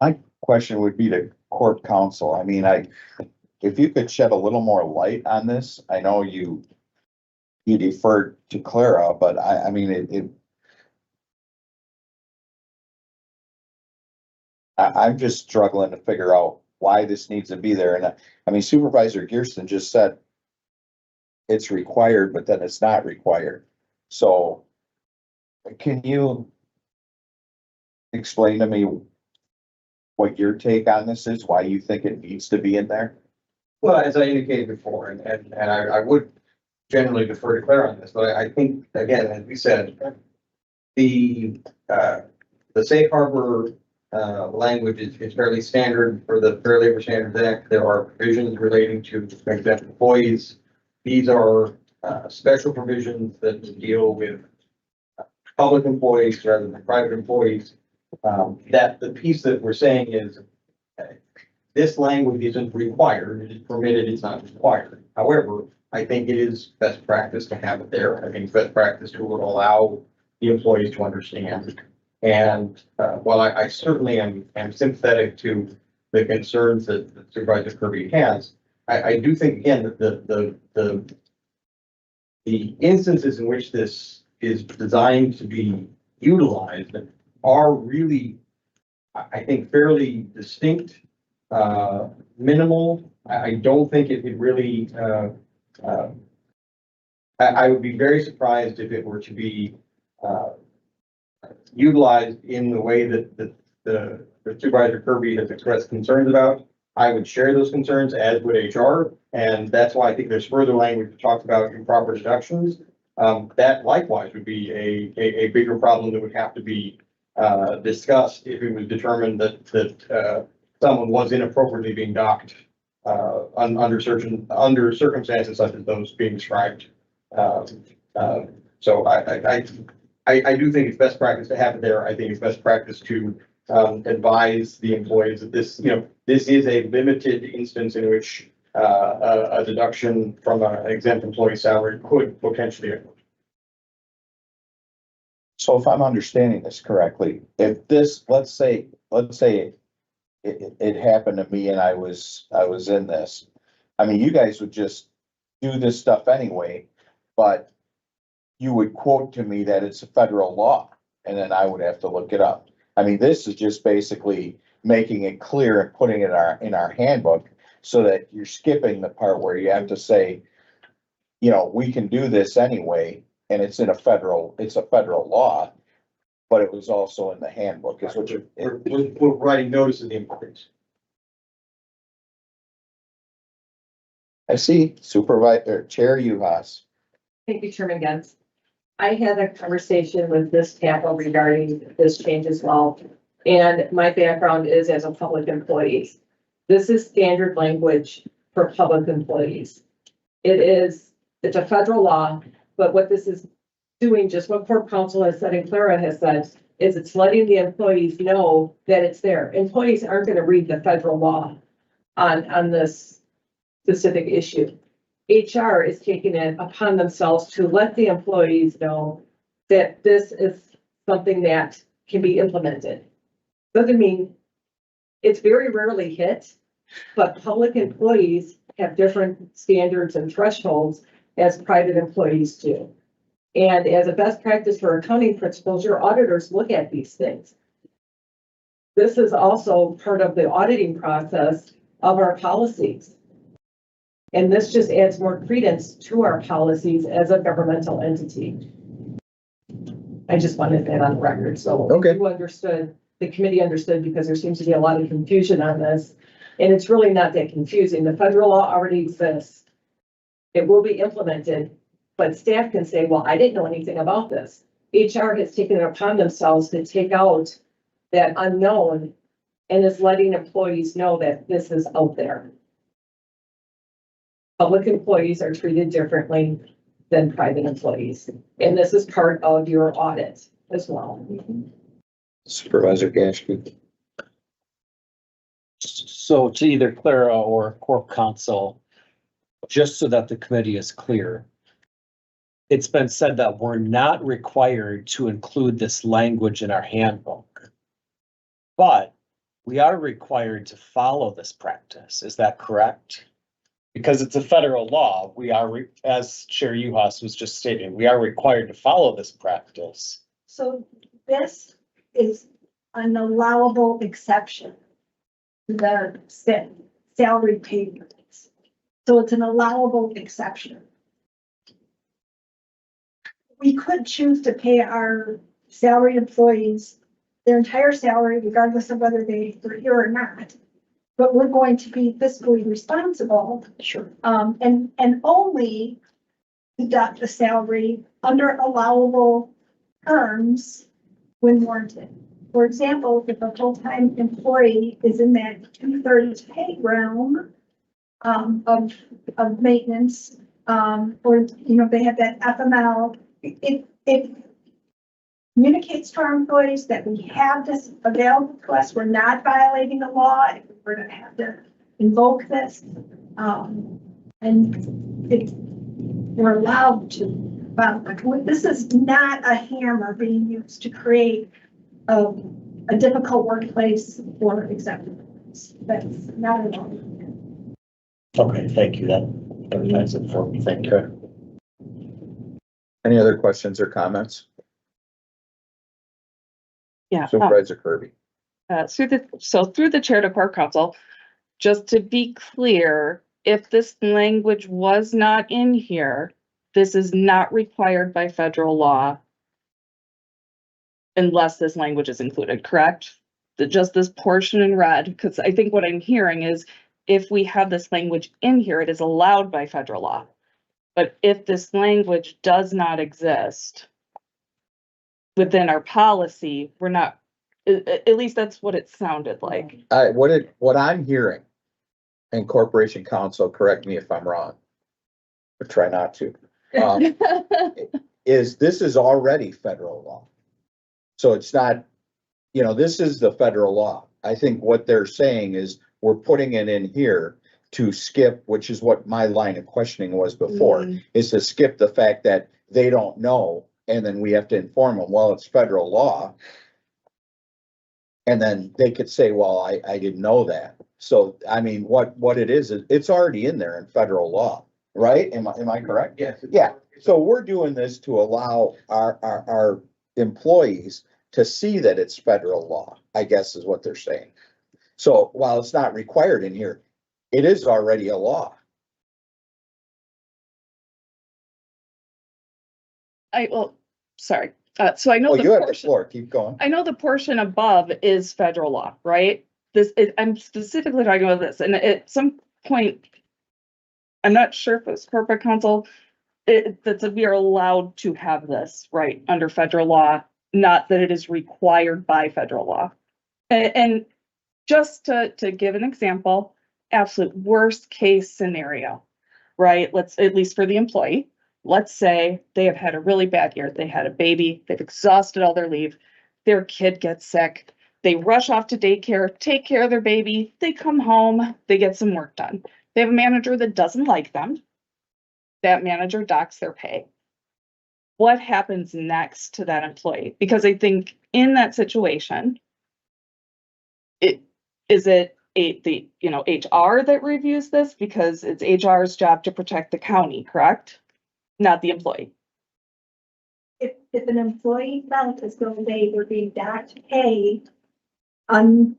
My question would be to Corp Counsel. I mean, if you could shed a little more light on this, I know you deferred to Clara, but I mean, I'm just struggling to figure out why this needs to be there. And I mean, Supervisor Geertsen just said it's required, but then it's not required. So can you explain to me what your take on this is, why you think it needs to be in there? Well, as I indicated before, and I would generally defer to Claire on this, but I think, again, as we said, the safe harbor language is fairly standard for the Fair Labor Standards Act. There are provisions relating to exempt employees. These are special provisions that deal with public employees rather than private employees. That the piece that we're saying is this language isn't required, it is permitted, it's not required. However, I think it is best practice to have it there. I think it's best practice to allow the employees to understand. And, while I certainly am sympathetic to the concerns that Supervisor Kirby has, I do think, again, that the instances in which this is designed to be utilized are really, I think, fairly distinct, minimal. I don't think it really, I would be very surprised if it were to be utilized in the way that the Supervisor Kirby has expressed concerns about. I would share those concerns, as would HR, and that's why I think there's further language that talks about improper deductions. That likewise would be a bigger problem that would have to be discussed if it was determined that someone was inappropriately being docked under circumstances such as those being described. So I do think it's best practice to have it there. I think it's best practice to advise the employees that this, this is a limited instance in which a deduction from an exempt employee salary could potentially occur. So if I'm understanding this correctly, if this, let's say it happened to me and I was in this, I mean, you guys would just do this stuff anyway, but you would quote to me that it's a federal law, and then I would have to look it up. I mean, this is just basically making it clear and putting it in our handbook so that you're skipping the part where you have to say, we can do this anyway, and it's a federal law, but it was also in the handbook, is what We're writing notice of the employees. I see. Supervisor Chair Uhas. Thank you, Chairman Gens. I had a conversation with Ms. Campbell regarding this change as well. And my background is as a public employee. This is standard language for public employees. It's a federal law, but what this is doing, just what Corp Counsel has said and Clara has said, is it's letting the employees know that it's there. Employees aren't going to read the federal law on this specific issue. HR is taking it upon themselves to let the employees know that this is something that can be implemented. Doesn't mean it's very rarely hit, but public employees have different standards and thresholds as private employees do. And as a best practice for accounting principles, your auditors look at these things. This is also part of the auditing process of our policies. And this just adds more credence to our policies as a governmental entity. I just wanted that on the record, so Okay. you understood, the committee understood, because there seems to be a lot of confusion on this. And it's really not that confusing. The federal law already exists. It will be implemented, but staff can say, well, I didn't know anything about this. HR has taken it upon themselves to take out that unknown and is letting employees know that this is out there. Public employees are treated differently than private employees, and this is part of your audit as well. Supervisor Gasko. So to either Clara or Corp Counsel, just so that the committee is clear, it's been said that we're not required to include this language in our handbook, but we are required to follow this practice. Is that correct? Because it's a federal law, we are, as Chair Uhas was just stating, we are required to follow this practice. So this is an allowable exception to the salary payments. So it's an allowable exception. We could choose to pay our salary employees their entire salary, regardless of whether they were here or not. But we're going to be fiscally responsible. Sure. And only deduct the salary under allowable terms when warranted. For example, if a full-time employee is in that 2/3 pay realm of maintenance, or they have that FML, if communicates to our employees that we have this available to us, we're not violating the law, if we're gonna have to invoke this. And we're allowed to, but this is not a hammer being used to create a difficult workplace for exempt employees. That's not at all. Okay, thank you. That clarifies it for me. Thank you. Any other questions or comments? Yeah. Supervisor Kirby. Through the chair to Park Council, just to be clear, if this language was not in here, this is not required by federal law unless this language is included, correct? Just this portion in red, because I think what I'm hearing is if we have this language in here, it is allowed by federal law. But if this language does not exist within our policy, we're not, at least that's what it sounded like. What I'm hearing, and Corporation Council, correct me if I'm wrong, but try not to, is this is already federal law. So it's not, this is the federal law. I think what they're saying is we're putting it in here to skip, which is what my line of questioning was before, is to skip the fact that they don't know, and then we have to inform them, well, it's federal law. And then they could say, well, I didn't know that. So, I mean, what it is it's already in there in federal law, right? Am I correct? Yes. Yeah, so we're doing this to allow our employees to see that it's federal law, I guess is what they're saying. So while it's not required in here, it is already a law. Sorry. So I know Well, the you have the portion, floor, keep going. I know the portion above is federal law, right? I'm specifically talking about this, and at some point, I'm not sure if it's corporate council, that we are allowed to have this, right, under federal law, not that it is required by federal law. And just to give an example, absolute worst case scenario, right? Let's, at least for the employee, let's say they have had a really bad year. They had a baby, they've exhausted all their leave, their kid gets sick, they rush off to daycare, take care of their baby, they come home, they get some work done. They have a manager that doesn't like them. That manager docks their pay. What happens next to that employee? Because I think in that situation, is it the HR that reviews this, because it's HR's job to protect the county, correct? Not the employee. If an employee felt as though they were being docked pay on,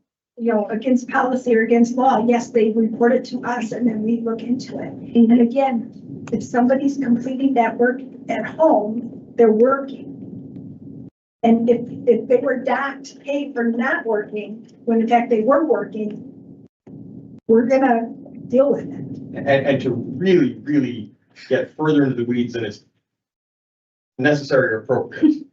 against policy or against law, yes, they report it to us and then we look into it. And again, if somebody's completing that work at home, they're working. And if they were docked pay for not working, when in fact they were working, we're gonna deal with it. And to really, really get further into the weeds than is necessary or appropriate,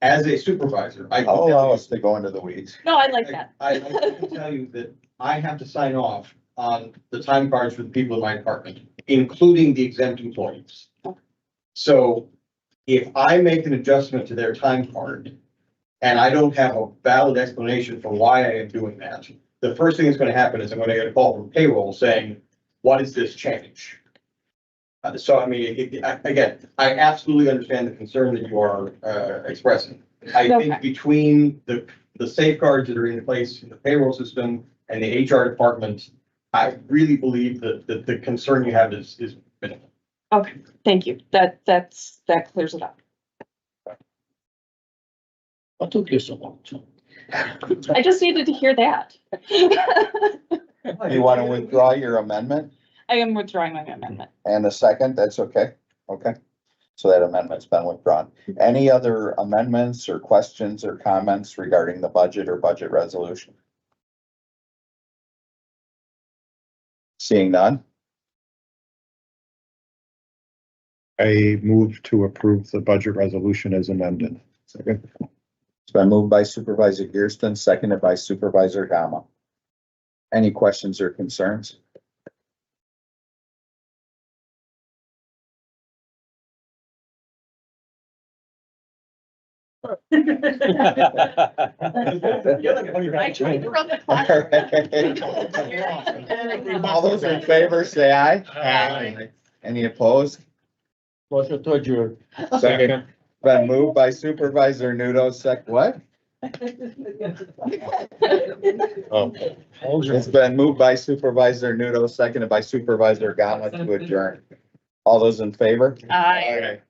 as a supervisor, I'll allow us to go into the weeds. No, I like that. I can tell you that I have to sign off on the time cards for the people in my department, including the exempt employees. So if I make an adjustment to their time card and I don't have a valid explanation for why I am doing that, the first thing that's going to happen is I'm going to get a call from payroll saying, what is this change? So, I mean, again, I absolutely understand the concern that you are expressing. I think between the safeguards that are in place in the payroll system and the HR department, I really believe that the concern you have is minimal. Okay, thank you. That clears it up. What took you so long? I just needed to hear that. You want to withdraw your amendment I am withdrawing my amendment. and a second? That's okay. Okay. So that amendment's been withdrawn. Any other amendments or questions or comments regarding the budget or budget resolution? Seeing none? I move to approve the budget resolution as amended. Second. It's been moved by Supervisor Gearston, seconded by Supervisor Gama. Any questions or concerns? I tried to run the clock. All those in favor, say aye. Aye. Any opposed? Motion to adjourn. Second. Been moved by Supervisor Nudo, what? Oh. It's been moved by Supervisor Nudo, seconded by Supervisor Gauntlet to adjourn. All those in favor? Aye.